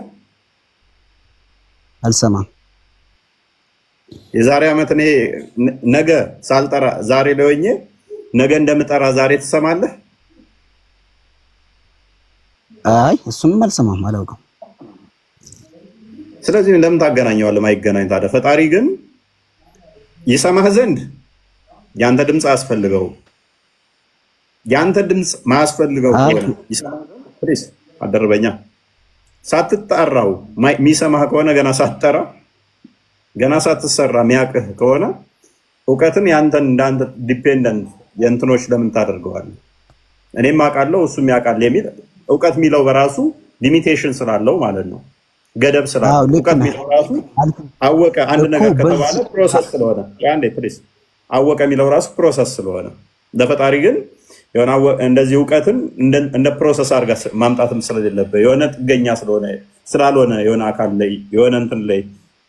አልሰማም። የዛሬ ዓመት እኔ ነገ ሳልጠራ ዛሬ ላይ ሆኜ ነገ እንደምጠራ ዛሬ ትሰማለህ? አይ እሱንም አልሰማም፣ አላውቅም። ስለዚህ ለምን ታገናኘዋለህ? ማይገናኝ ታዲያ። ፈጣሪ ግን ይሰማህ ዘንድ ያንተ ድምፅ አያስፈልገው። ያንተ ድምፅ ማያስፈልገው ከሆነ ይሰማህ ዘንድ ፕሊዝ አደረበኛ ሳትጣራው የሚሰማህ ከሆነ ገና ሳትጠራ ገና ሳትሰራ የሚያውቅህ ከሆነ እውቀትን ያንተን እንዳንተ ዲፔንደንት የእንትኖች ለምን ታደርገዋለህ? እኔም አውቃለሁ እሱም ያውቃል የሚል እውቀት የሚለው በራሱ ሊሚቴሽን ስላለው ማለት ነው፣ ገደብ ስላለው እውቀት የሚለው ራሱ አወቀ አንድ ነገር ከተባለ ፕሮሰስ ስለሆነ ያንዴ ፕሊዝ አወቀ የሚለው ራሱ ፕሮሰስ ስለሆነ ለፈጣሪ ግን የሆነ እንደዚህ እውቀትን እንደ ፕሮሰስ አድርጋ ማምጣትም ስለሌለበት የሆነ ጥገኛ ስላልሆነ የሆነ አካል ላይ የሆነ እንትን ላይ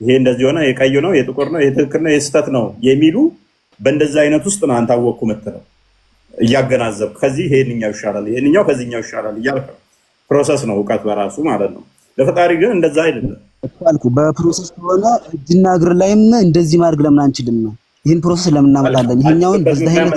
ይሄ እንደዚህ ሆነ የቀይ ነው የጥቁር ነው የትክክል ነው የስተት ነው የሚሉ በእንደዚህ አይነት ውስጥ ነው አንተ አወቅኩ የምትለው እያገናዘብክ ከዚህ ይሄንኛው ይሻላል ይሄንኛው ከዚህኛው ይሻላል እያልክ ፕሮሰስ ነው እውቀት በራሱ ማለት ነው። ለፈጣሪ ግን እንደዛ አይደለም አልኩ። በፕሮሰስ ከሆነ እጅና እግር ላይም እንደዚህ ማድረግ ለምን አንችልም? ይህን ፕሮሰስ ለምን እናመጣለን? ይሄኛውን በዛ አይነት